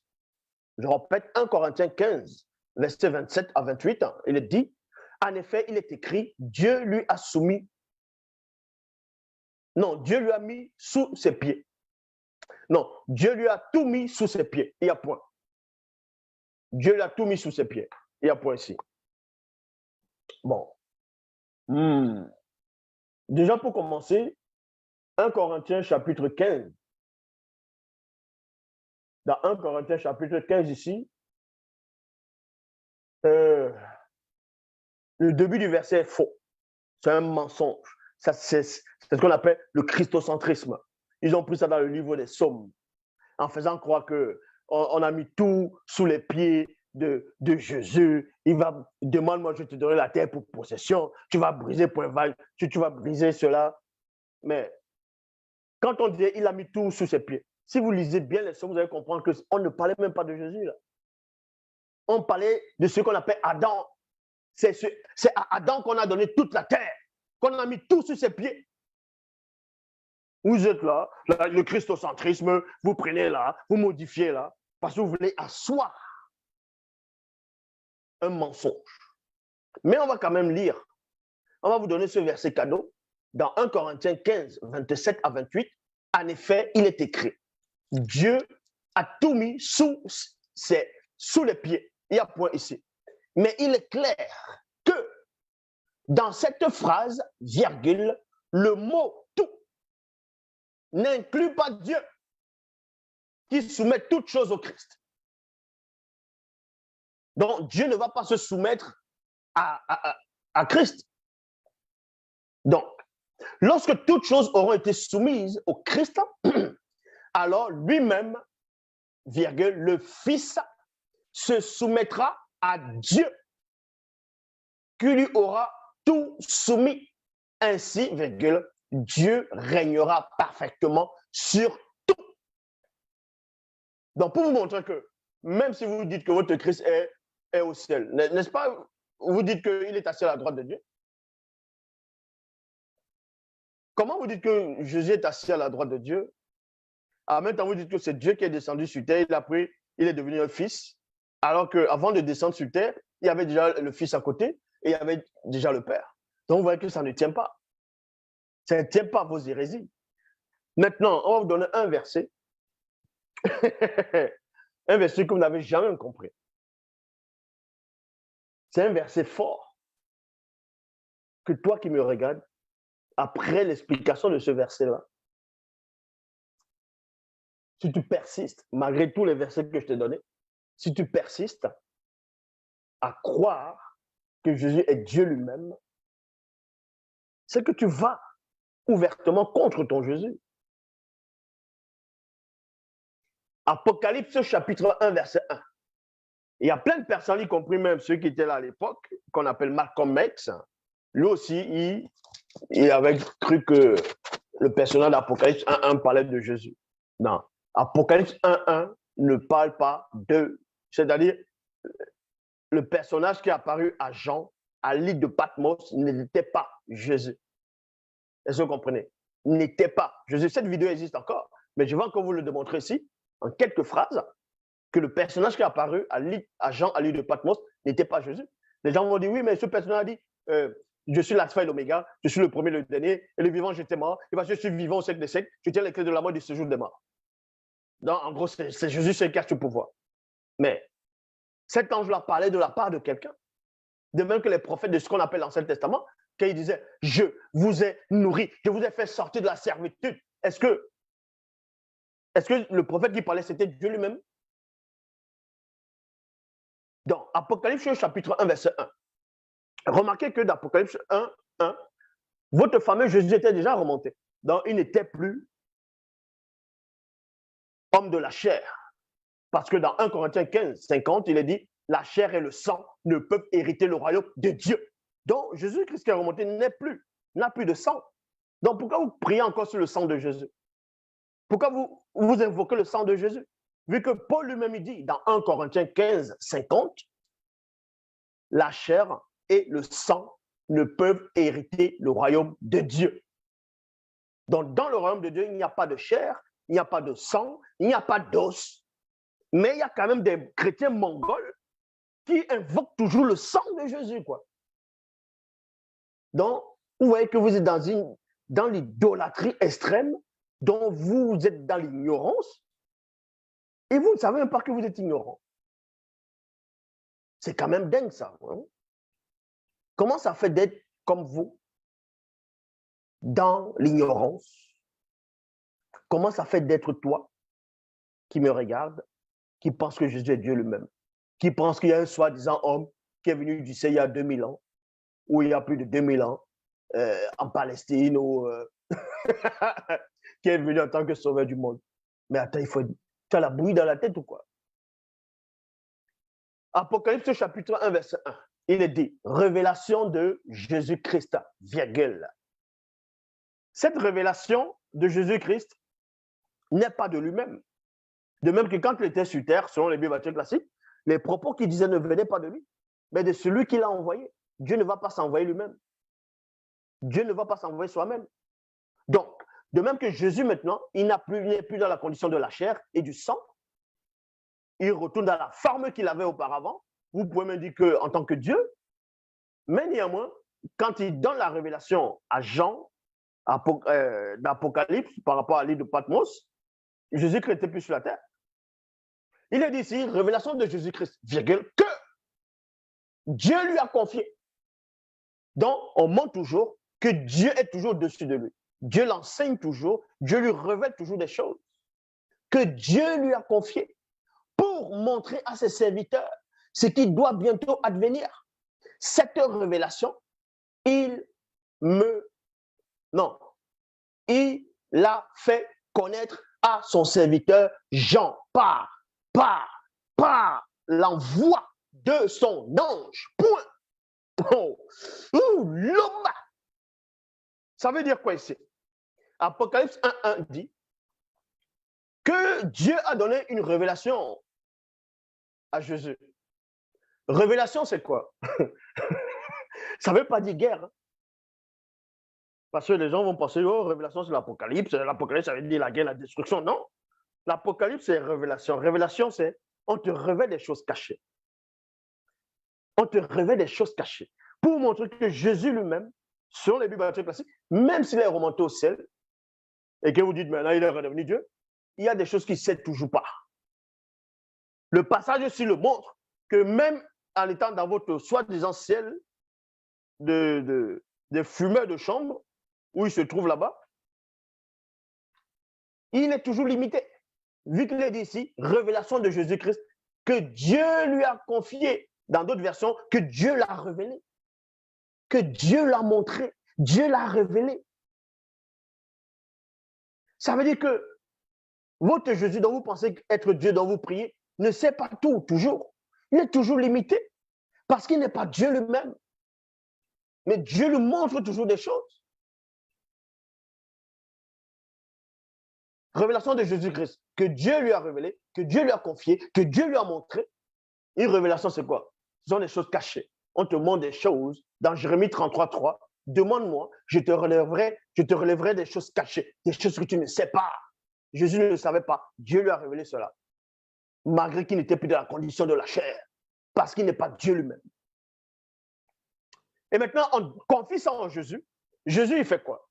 je répète, 1 Corinthiens 15, versets 27 à 28, il est dit, en effet, il est écrit, Dieu lui a soumis, non, Dieu lui a mis sous ses pieds. Non, Dieu lui a tout mis sous ses pieds. Il y a point. Dieu lui a tout mis sous ses pieds. Il y a point ici. Bon. Déjà pour commencer, 1 Corinthiens chapitre 15. Dans 1 Corinthiens chapitre 15 ici, le début du verset est faux. C'est un mensonge. C'est ce qu'on appelle le christocentrisme. Ils ont pris ça dans le livre des Psaumes, en faisant croire qu'on a mis tout sous les pieds de Jésus. Il va, demande-moi, je te donnerai la terre pour possession. Tu vas briser point vague, tu vas briser cela. Mais quand on disait il a mis tout sous ses pieds, si vous lisez bien les Psaumes, vous allez comprendre qu'on ne parlait même pas de Jésus là. On parlait de ce qu'on appelle Adam. C'est à Adam qu'on a donné toute la terre, qu'on a mis tout sous ses pieds. Vous êtes là, le christocentrisme, vous prenez là, vous modifiez là, parce que vous voulez asseoir un mensonge. Mais on va quand même lire. On va vous donner ce verset cadeau dans 1 Corinthiens 15, 27 à 28. En effet, il est écrit, Dieu a tout mis sous les pieds. Il y a point ici. Mais il est clair que dans cette phrase, virgule, le mot tout n'inclut pas Dieu qui soumet toutes choses au Christ. Donc, Dieu ne va pas se soumettre à Christ. Donc, lorsque toutes choses auront été soumises au Christ, alors lui-même, virgule, le Fils se soumettra à Dieu qui lui aura tout soumis. Ainsi, virgule, Dieu régnera parfaitement sur tout. Donc, pour vous montrer que même si vous dites que votre Christ est au ciel, n'est-ce pas, vous dites qu'il est assis à la droite de Dieu? Comment vous dites que Jésus est assis à la droite de Dieu? En même temps, vous dites que c'est Dieu qui est descendu sur terre, il est devenu un fils, alors qu'avant de descendre sur terre, il y avait déjà le fils à côté et il y avait déjà le Père. Donc, vous voyez que ça ne tient pas. Ça ne tient pas à vos hérésies. Maintenant, on va vous donner un verset. Un verset que vous n'avez jamais compris. C'est un verset fort que toi qui me regardes, après l'explication de ce verset-là, si tu persistes, malgré tous les versets que je t'ai donnés, si tu persistes à croire que Jésus est Dieu lui-même, c'est que tu vas ouvertement contre ton Jésus. Apocalypse chapitre 1, verset 1. Il y a plein de personnes, y compris même ceux qui étaient là à l'époque, qu'on appelle Malcolm X. Lui aussi, il avait cru que le personnage d'Apocalypse 1.1 parlait de Jésus. Non. Apocalypse 1.1 ne parle pas de... C'est-à-dire, le personnage qui est apparu à Jean, à l'île de Patmos, n'était pas Jésus. Est-ce que vous comprenez? N'était pas Jésus. Cette vidéo existe encore, mais je vais encore vous le démontrer ici, en quelques phrases, que le personnage qui est apparu à Jean, à l'île de Patmos, n'était pas Jésus. Les gens vont dire, oui, mais ce personnage a dit, je suis l'alpha et l'oméga, je suis le premier et le dernier, et le vivant, j'étais mort, et parce que je suis vivant au siècle des siècles, je tiens les clés de la mort du séjour des morts. Donc, en gros, c'est Jésus qui a ce pouvoir. Mais cet ange-là parlait de la part de quelqu'un. De même que les prophètes de ce qu'on appelle l'Ancien Testament, quand ils disaient, je vous ai nourri, je vous ai fait sortir de la servitude. Est-ce que le prophète qui parlait, c'était Dieu lui-même? Dans Apocalypse chapitre 1, verset 1, remarquez que dans Apocalypse 1, 1, votre fameux Jésus était déjà remonté. Donc, il n'était plus homme de la chair. Parce que dans 1 Corinthiens 15, 50, il est dit, la chair et le sang ne peuvent hériter le royaume de Dieu. Donc, Jésus-Christ qui est remonté n'a plus de sang. Donc, pourquoi vous priez encore sur le sang de Jésus? Pourquoi vous invoquez le sang de Jésus? Vu que Paul lui-même dit dans 1 Corinthiens 15, 50, la chair et le sang ne peuvent hériter le royaume de Dieu. Donc, dans le royaume de Dieu, il n'y a pas de chair, il n'y a pas de sang, il n'y a pas d'os. Mais il y a quand même des chrétiens mongols qui invoquent toujours le sang de Jésus, quoi. Donc, vous voyez que vous êtes dans l'idolâtrie extrême, dont vous êtes dans l'ignorance, et vous ne savez même pas que vous êtes ignorant. C'est quand même dingue, ça. Hein? Comment ça fait d'être comme vous, dans l'ignorance? Comment ça fait d'être toi, qui me regarde, qui pense que Jésus est Dieu lui-même, qui pense qu'il y a un soi-disant homme qui est venu du ciel il y a 2000 ans, ou il y a plus de 2000 ans, en Palestine, ou qui est venu en tant que sauveur du monde. Mais attends, tu as la bouillie dans la tête ou quoi? Apocalypse chapitre 1, verset 1, il est dit, révélation de Jésus-Christ, virgule. Cette révélation de Jésus-Christ n'est pas de lui-même. De même que quand il était sur terre, selon les Bibles classiques, les propos qu'il disait ne venaient pas de lui, mais de celui qui l'a envoyé. Dieu ne va pas s'envoyer lui-même. Dieu ne va pas s'envoyer soi-même. Donc, de même que Jésus maintenant, il n'est plus dans la condition de la chair et du sang, il retourne dans la forme qu'il avait auparavant. Vous pouvez me dire qu'en tant que Dieu, mais néanmoins, quand il donne la révélation à Jean, d'Apocalypse, par rapport à l'île de Patmos, Jésus-Christ n'était plus sur la terre. Il est dit ici, révélation de Jésus-Christ, virgule, que Dieu lui a confié. Donc, on montre toujours que Dieu est toujours au-dessus de lui. Dieu l'enseigne toujours, Dieu lui révèle toujours des choses que Dieu lui a confiées pour montrer à ses serviteurs ce qui doit bientôt advenir. Cette révélation, il l'a fait connaître à son serviteur Jean par l'envoi de son ange. Point. Oh, l'homme. Ça veut dire quoi ici? Apocalypse 1:1 dit que Dieu a donné une révélation à Jésus. Révélation, c'est quoi? Ça ne veut pas dire guerre. Hein? Parce que les gens vont penser, oh, révélation, c'est l'Apocalypse. L'Apocalypse, ça veut dire la guerre, la destruction. Non. L'Apocalypse, c'est révélation. Révélation, c'est on te révèle des choses cachées. On te révèle des choses cachées. Pour montrer que Jésus lui-même, selon les Bibles classiques, même s'il est remonté au ciel, et que vous dites maintenant il est redevenu Dieu, il y a des choses qu'il ne sait toujours pas. Le passage aussi le montre que même en étant dans votre soi-disant ciel de fumeurs de chambre, où il se trouve là-bas, il est toujours limité. Vu qu'il est dit ici, révélation de Jésus-Christ, que Dieu lui a confié, dans d'autres versions, que Dieu l'a révélé, que Dieu l'a montré, Dieu l'a révélé. Ça veut dire que votre Jésus dont vous pensez être Dieu, dont vous priez, ne sait pas tout, toujours. Il est toujours limité, parce qu'il n'est pas Dieu lui-même. Mais Dieu lui montre toujours des choses. Révélation de Jésus-Christ, que Dieu lui a révélé, que Dieu lui a confié, que Dieu lui a montré. Une révélation, c'est quoi? Ce sont des choses cachées. On te montre des choses. Dans Jérémie 33:3, demande-moi, je te relèverai des choses cachées, des choses que tu ne sais pas. Jésus ne le savait pas. Dieu lui a révélé cela. Malgré qu'il n'était plus dans la condition de la chair, parce qu'il n'est pas Dieu lui-même. Et maintenant, on confie ça en Jésus. Jésus, il fait quoi?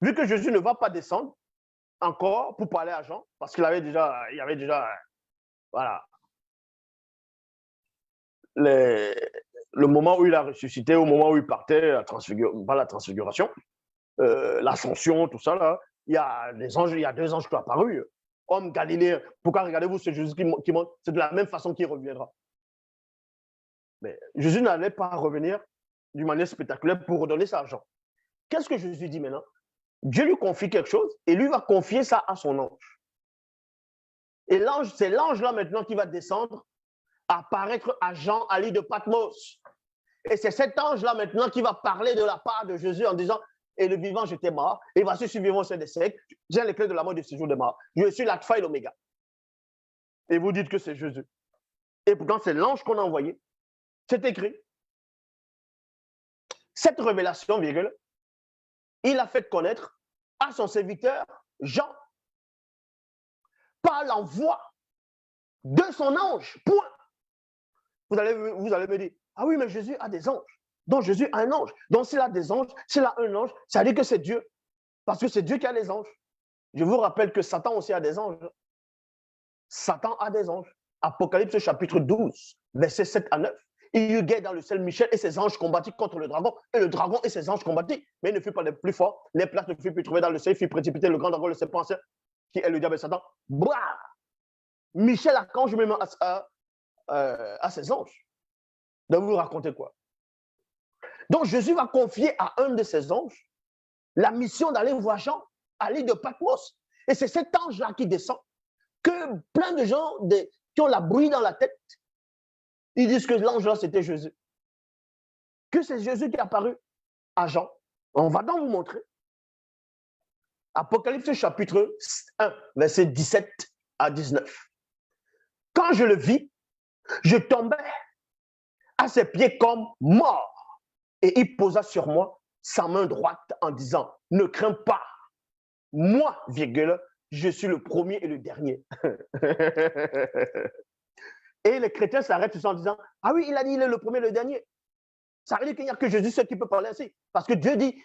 Vu que Jésus ne va pas descendre encore pour parler à Jean, parce qu'il avait déjà, voilà, le moment où il a ressuscité, au moment où il partait, pas la transfiguration, l'ascension, tout ça, là, il y a des anges, il y a 2 anges qui sont apparus. Homme galiléen, pourquoi regardez-vous ce Jésus qui monte? C'est de la même façon qu'il reviendra. Mais Jésus n'allait pas revenir d'une manière spectaculaire pour redonner ça à Jean. Qu'est-ce que Jésus dit maintenant? Dieu lui confie quelque chose et lui va confier ça à son ange. Et l'ange, c'est l'ange là maintenant qui va descendre, apparaître à Jean à l'île de Patmos. Et c'est cet ange là maintenant qui va parler de la part de Jésus en disant, et le vivant, j'étais mort, et voici, je suis vivant, c'est des siècles, j'ai les clés de la mort de ce jour de mort. Je suis l'alpha et l'oméga. Et vous dites que c'est Jésus. Et pourtant, c'est l'ange qu'on a envoyé. C'est écrit. Cette révélation, virgule, il a fait connaître à son serviteur Jean par l'envoi de son ange. Point. Vous allez me dire, ah oui, mais Jésus a des anges. Donc Jésus a un ange. Donc s'il a des anges, s'il a un ange, ça veut dire que c'est Dieu. Parce que c'est Dieu qui a les anges. Je vous rappelle que Satan aussi a des anges. Satan a des anges. Apocalypse chapitre 12, versets 7 à 9. Il y eut guerre dans le ciel, Michel et ses anges combattirent contre le dragon, et le dragon et ses anges combattirent, mais il ne fut pas les plus forts. Les places ne furent plus trouvées dans le ciel, il fit précipiter le grand dragon, le serpent ancien, qui est le diable et Satan. Bouah! Michel archange même à ses anges. Donc vous racontez quoi? Donc Jésus va confier à un de ses anges la mission d'aller voir Jean à l'île de Patmos. Et c'est cet ange-là qui descend, que plein de gens qui ont la bouillie dans la tête, ils disent que l'ange-là, c'était Jésus. Que c'est Jésus qui est apparu à Jean. On va donc vous montrer. Apocalypse chapitre 1, versets 17 à 19. Quand je le vis, je tombais à ses pieds comme mort. Et il posa sur moi sa main droite en disant, ne crains pas, moi, virgule, je suis le premier et le dernier. Et les chrétiens s'arrêtent en disant, ah oui, il a dit il est le premier et le dernier. Ça veut dire qu'il n'y a que Jésus seul qui peut parler ainsi. Parce que Dieu dit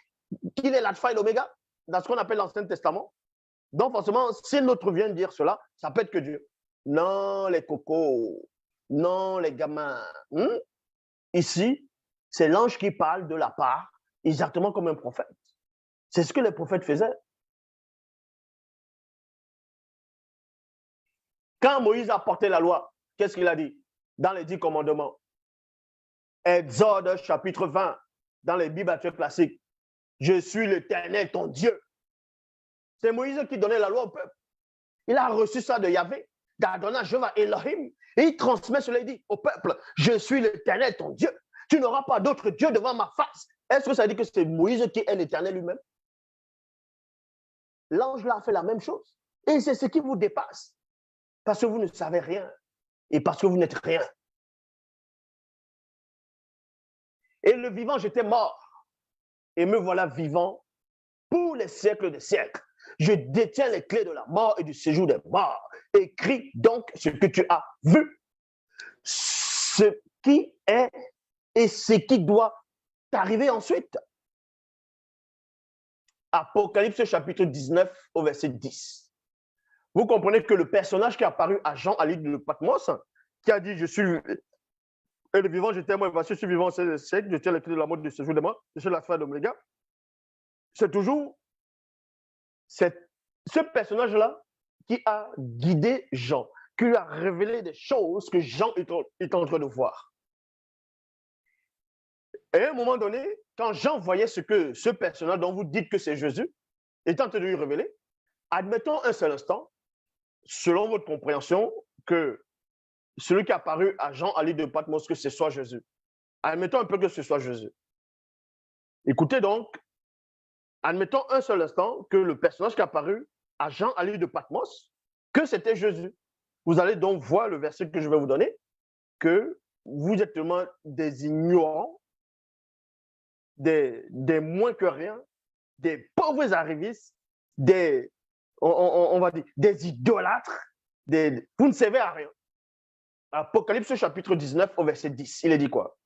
qu'il est l'alpha et l'oméga, dans ce qu'on appelle l'Ancien Testament. Donc forcément, si l'autre vient dire cela, ça peut être que Dieu. Non, les cocos, non, les gamins. Ici, c'est l'ange qui parle de la part, exactement comme un prophète. C'est ce que les prophètes faisaient. Quand Moïse a porté la loi, qu'est-ce qu'il a dit dans les 10 commandements? Exode chapitre 20, dans les Bibles classiques. Je suis l'Éternel, ton Dieu. C'est Moïse qui donnait la loi au peuple. Il a reçu ça de Yahvé, d'Adonai Jéhovah Elohim, et il transmet cela, il dit au peuple, je suis l'Éternel, ton Dieu. Tu n'auras pas d'autre Dieu devant ma face. Est-ce que ça dit que c'est Moïse qui est l'Éternel lui-même? l'ange là a fait la même chose. Et c'est ce qui vous dépasse. Parce que vous ne savez rien. Et parce que vous n'êtes rien. Et le vivant, j'étais mort. Et me voilà vivant pour les siècles des siècles. Je détiens les clés de la mort et du séjour des morts. Écris donc ce que tu as vu, ce qui est et ce qui doit t'arriver ensuite. Apocalypse chapitre 19 au verset 10. Vous comprenez que le personnage qui est apparu à Jean à l'île de Patmos, qui a dit « Je suis et le vivant, j'étais moi, voici, je suis vivant, c'est le siècle, je tiens les clés de la mort, de ce jour de mort, je suis la fin d'Oméga. » C'est toujours ce personnage-là qui a guidé Jean, qui lui a révélé des choses que Jean est en train de voir. Et à un moment donné, quand Jean voyait ce que ce personnage dont vous dites que c'est Jésus est en train de lui révéler, admettons un seul instant, selon votre compréhension, que celui qui a apparu à Jean à l'île de Patmos, que ce soit Jésus. Admettons un peu que ce soit Jésus. Écoutez donc, admettons un seul instant que le personnage qui a apparu à Jean à l'île de Patmos, que c'était Jésus. Vous allez donc voir le verset que je vais vous donner, que vous êtes tellement des ignorants, des moins que rien, des pauvres arrivistes, on va dire, des idolâtres, vous ne servez à rien. Apocalypse chapitre 19 au verset 10, il est dit quoi?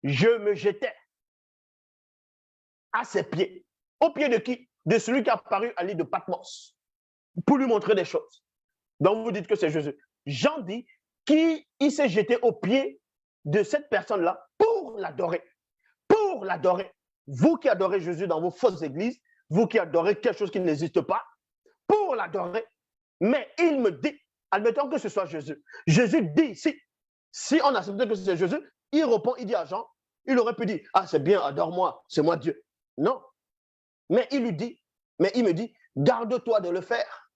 Je me jetais à ses pieds. Au pied de qui? De celui qui a apparu à l'île de Patmos, pour lui montrer des choses. Donc vous dites que c'est Jésus. Jean dit qu'il s'est jeté au pied de cette personne-là pour l'adorer. Pour l'adorer. Vous qui adorez Jésus dans vos fausses églises, vous qui adorez quelque chose qui n'existe pas, pour l'adorer. Mais il me dit, admettons que ce soit Jésus. Jésus dit ici, si on accepte que c'est Jésus, il répond, il dit à Jean, il aurait pu dire, ah c'est bien, adore-moi, c'est moi Dieu. Non. Mais il lui dit, mais il me dit, garde-toi de le faire.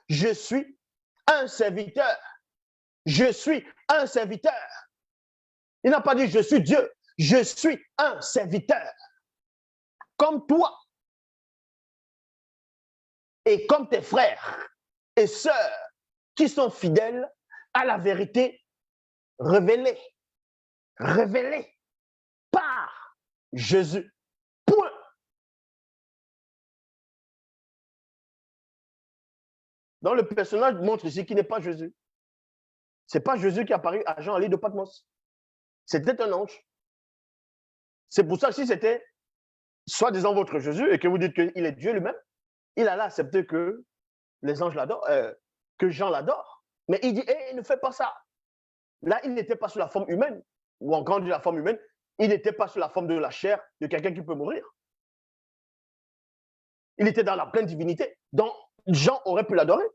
Je suis un serviteur. Je suis un serviteur. Il n'a pas dit je suis Dieu. Je suis un serviteur. Comme toi et comme tes frères et sœurs qui sont fidèles à la vérité révélée. Révélée par Jésus. Point. Donc le personnage montre ici qu'il n'est pas Jésus. Ce n'est pas Jésus qui est apparu à Jean à l'île de Patmos. C'était un ange. C'est pour ça que si c'était soi-disant votre Jésus et que vous dites qu'il est Dieu lui-même, il allait accepter que les anges l'adorent, que Jean l'adore. Mais il dit, il ne fait pas ça. Là, il n'était pas sous la forme humaine, ou encore de la forme humaine, il n'était pas sous la forme de la chair de quelqu'un qui peut mourir. Il était dans la pleine divinité. Donc, Jean aurait pu l'adorer.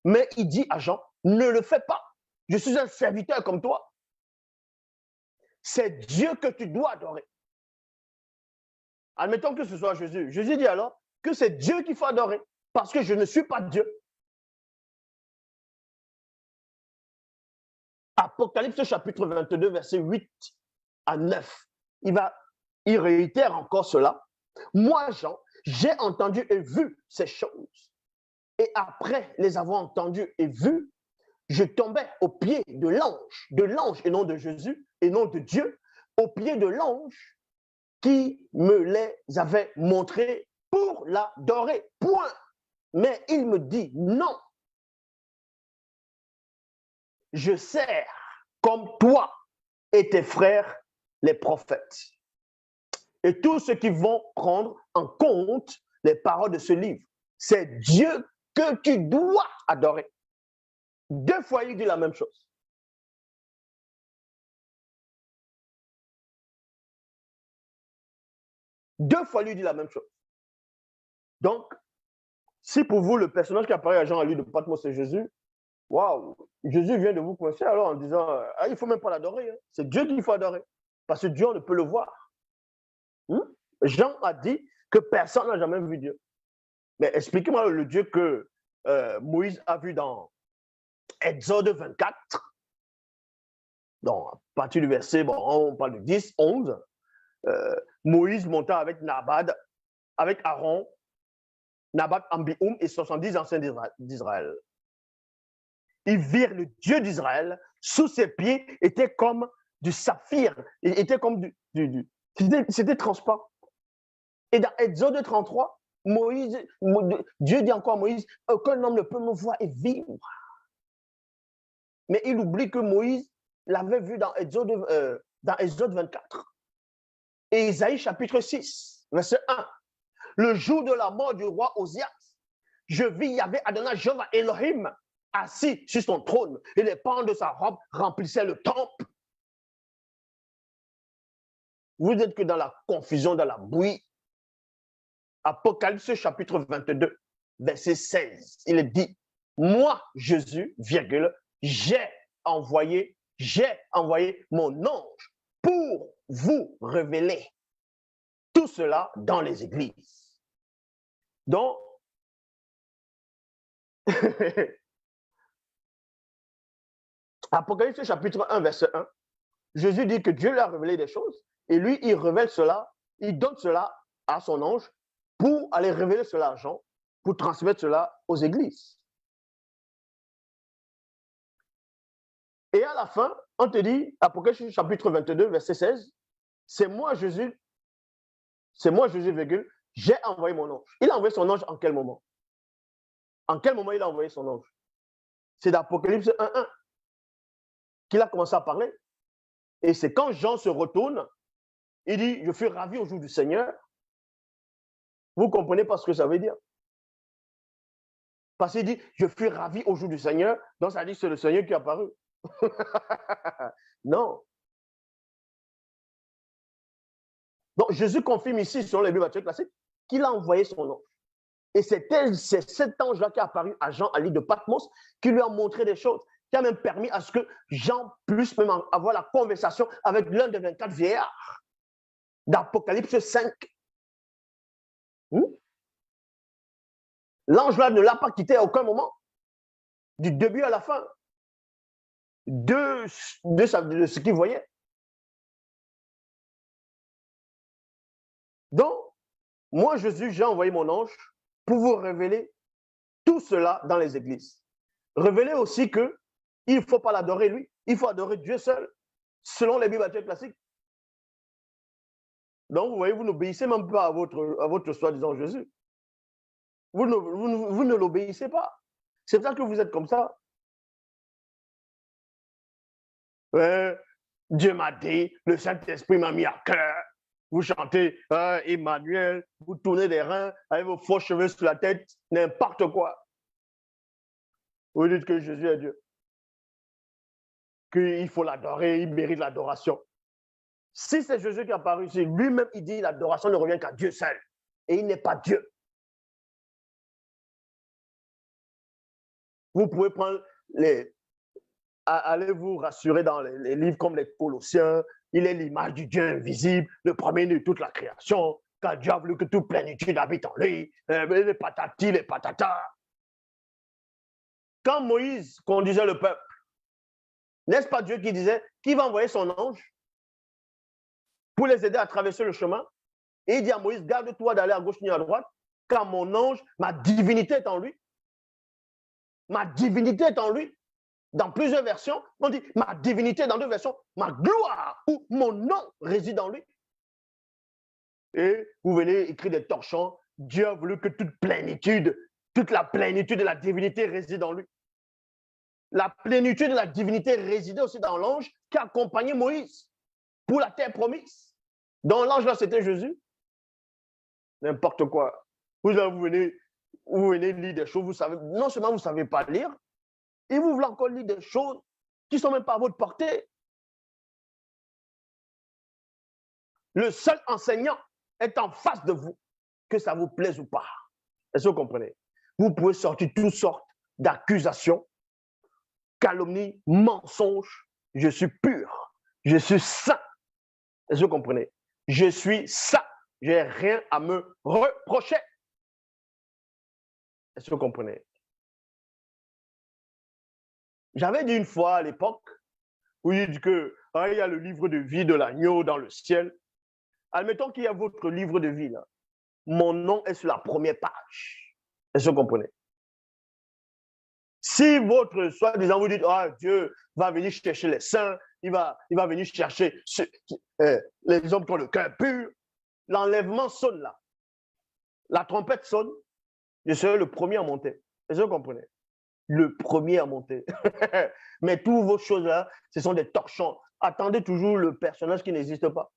Mais il dit à Jean, ne le fais pas. Je suis un serviteur comme toi. C'est Dieu que tu dois adorer. Admettons que ce soit Jésus. Jésus dit alors que c'est Dieu qu'il faut adorer, parce que je ne suis pas Dieu. Apocalypse chapitre 22, verset 8 à 9. Il réitère encore cela. Moi, Jean, j'ai entendu et vu ces choses. Et après les avoir entendues et vues, je tombais au pied de l'ange et non de Jésus, et non de Dieu, au pied de l'ange qui me les avait montrés pour l'adorer. Point. Mais il me dit non. Je sers comme toi et tes frères les prophètes. Et tous ceux qui vont prendre en compte les paroles de ce livre. C'est Dieu que tu dois adorer. Deux fois, il dit la même chose. Deux fois, il dit la même chose. Donc, si pour vous, le personnage qui apparaît à Jean à l'île de Patmos, c'est Jésus, waouh, Jésus vient de vous coincer alors en disant, ah, il ne faut même pas l'adorer. Hein. C'est Dieu qu'il faut adorer. Parce que Dieu, on ne peut le voir. Jean a dit que personne n'a jamais vu Dieu. Mais expliquez-moi le Dieu que Moïse a vu dans Exode 24. Donc, à partir du verset, bon, on parle de 10, 11. Moïse monta avec Nabad, avec Aaron, Nabat, Ambioum et 70 anciens d'Israël. Ils virent le Dieu d'Israël, sous ses pieds était comme du saphir, était comme c'était transparent. Et dans Exode 33, Dieu dit encore à Moïse, aucun homme ne peut me voir et vivre. Mais il oublie que Moïse l'avait vu dans Exode 24. Et Isaïe chapitre 6, verset 1. Le jour de la mort du roi Osias, je vis Yahvé Adonai Jéhovah Elohim assis sur son trône et les pans de sa robe remplissaient le temple. Vous êtes que dans la confusion, dans la bouillie. Apocalypse chapitre 22, verset 16. Il est dit, moi, Jésus, virgule, j'ai envoyé mon ange pour vous révéler tout cela dans les églises. Donc, Apocalypse chapitre 1, verset 1, Jésus dit que Dieu lui a révélé des choses et lui, il révèle cela, il donne cela à son ange pour aller révéler cela à Jean, pour transmettre cela aux églises. Et à la fin, on te dit, Apocalypse chapitre 22, verset 16, c'est moi Jésus, virgule, j'ai envoyé mon ange. Il a envoyé son ange en quel moment? En quel moment il a envoyé son ange? C'est d'Apocalypse 1.1 qu'il a commencé à parler. Et c'est quand Jean se retourne, il dit, je fus ravi au jour du Seigneur. Vous ne comprenez pas ce que ça veut dire? Parce qu'il dit, je fus ravi au jour du Seigneur, donc ça dit que c'est le Seigneur qui est apparu. Non. Donc Jésus confirme ici, sur les Bibles classiques, qu'il a envoyé son ange. Et c'est cet ange-là qui est apparu à Jean à l'île de Patmos, qui lui a montré des choses, qui a même permis à ce que Jean puisse même avoir la conversation avec l'un des 24 vieillards d'Apocalypse 5. L'ange-là ne l'a pas quitté à aucun moment, du début à la fin, de ce qu'il voyait. Donc, moi, Jésus, j'ai envoyé mon ange pour vous révéler tout cela dans les églises. Révéler aussi qu'il ne faut pas l'adorer lui, il faut adorer Dieu seul, selon les Bibles classiques. Donc, vous voyez, vous n'obéissez même pas à votre soi-disant Jésus. Vous ne l'obéissez pas. C'est pour ça que vous êtes comme ça. Dieu m'a dit, le Saint-Esprit m'a mis à cœur. Vous chantez Emmanuel, vous tournez les reins avec vos faux cheveux sur la tête, n'importe quoi. Vous dites que Jésus est Dieu. Qu'il faut l'adorer, il mérite l'adoration. Si c'est Jésus qui est apparu ici, lui-même, il dit l'adoration ne revient qu'à Dieu seul. Et il n'est pas Dieu. Vous pouvez prendre allez vous rassurer dans les livres comme les Colossiens. Il est l'image du Dieu invisible, le premier de toute la création. Quand Dieu a voulu que toute plénitude habite en lui, les patati, les patata. Quand Moïse conduisait le peuple, n'est-ce pas Dieu qui disait qu'il va envoyer son ange pour les aider à traverser le chemin? Et il dit à Moïse, garde-toi d'aller à gauche ni à droite, car mon ange, ma divinité est en lui. Ma divinité est en lui. Dans plusieurs versions, on dit ma divinité, dans deux versions, ma gloire ou mon nom réside en lui. Et vous venez écrire des torchons, Dieu a voulu que toute la plénitude de la divinité réside en lui. La plénitude de la divinité résidait aussi dans l'ange qui accompagnait Moïse pour la terre promise. Dans l'ange là, c'était Jésus. N'importe quoi. Vous venez lire des choses, vous savez, non seulement vous ne savez pas lire, et vous voulez encore lire des choses qui ne sont même pas à votre portée. Le seul enseignant est en face de vous, que ça vous plaise ou pas. Est-ce que vous comprenez? Vous pouvez sortir toutes sortes d'accusations, calomnies, mensonges. Je suis pur, je suis saint. Est-ce que vous comprenez? Je suis saint, je n'ai rien à me reprocher. Est-ce que vous comprenez? J'avais dit une fois à l'époque, où il dit que il y a le livre de vie de l'agneau dans le ciel. Admettons qu'il y a votre livre de vie là. Mon nom est sur la première page. Est-ce que vous comprenez? Si votre soi-disant vous dites, ah, Dieu va venir chercher les saints, il va venir chercher les hommes qui ont le cœur pur, l'enlèvement sonne là. La trompette sonne, je serai le premier à monter. Est-ce que vous comprenez? Le premier à monter. Mais toutes vos choses là, ce sont des torchons. Attendez toujours le personnage qui n'existe pas.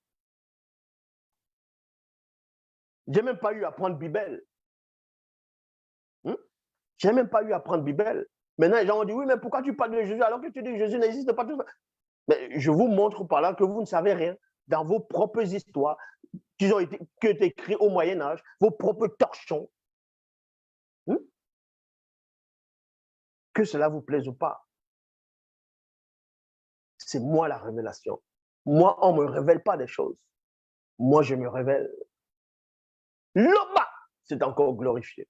J'ai même pas eu à prendre Bible. J'ai même pas eu à prendre Bible. Maintenant, les gens ont dit, oui, mais pourquoi tu parles de Jésus alors que tu dis que Jésus n'existe pas? Tout ça. Mais je vous montre par là que vous ne savez rien dans vos propres histoires qui ont été écrites au Moyen-Âge, vos propres torchons. Que cela vous plaise ou pas, c'est moi la révélation. Moi, on ne me révèle pas des choses. Moi, je me révèle. L'Oba, c'est encore glorifié.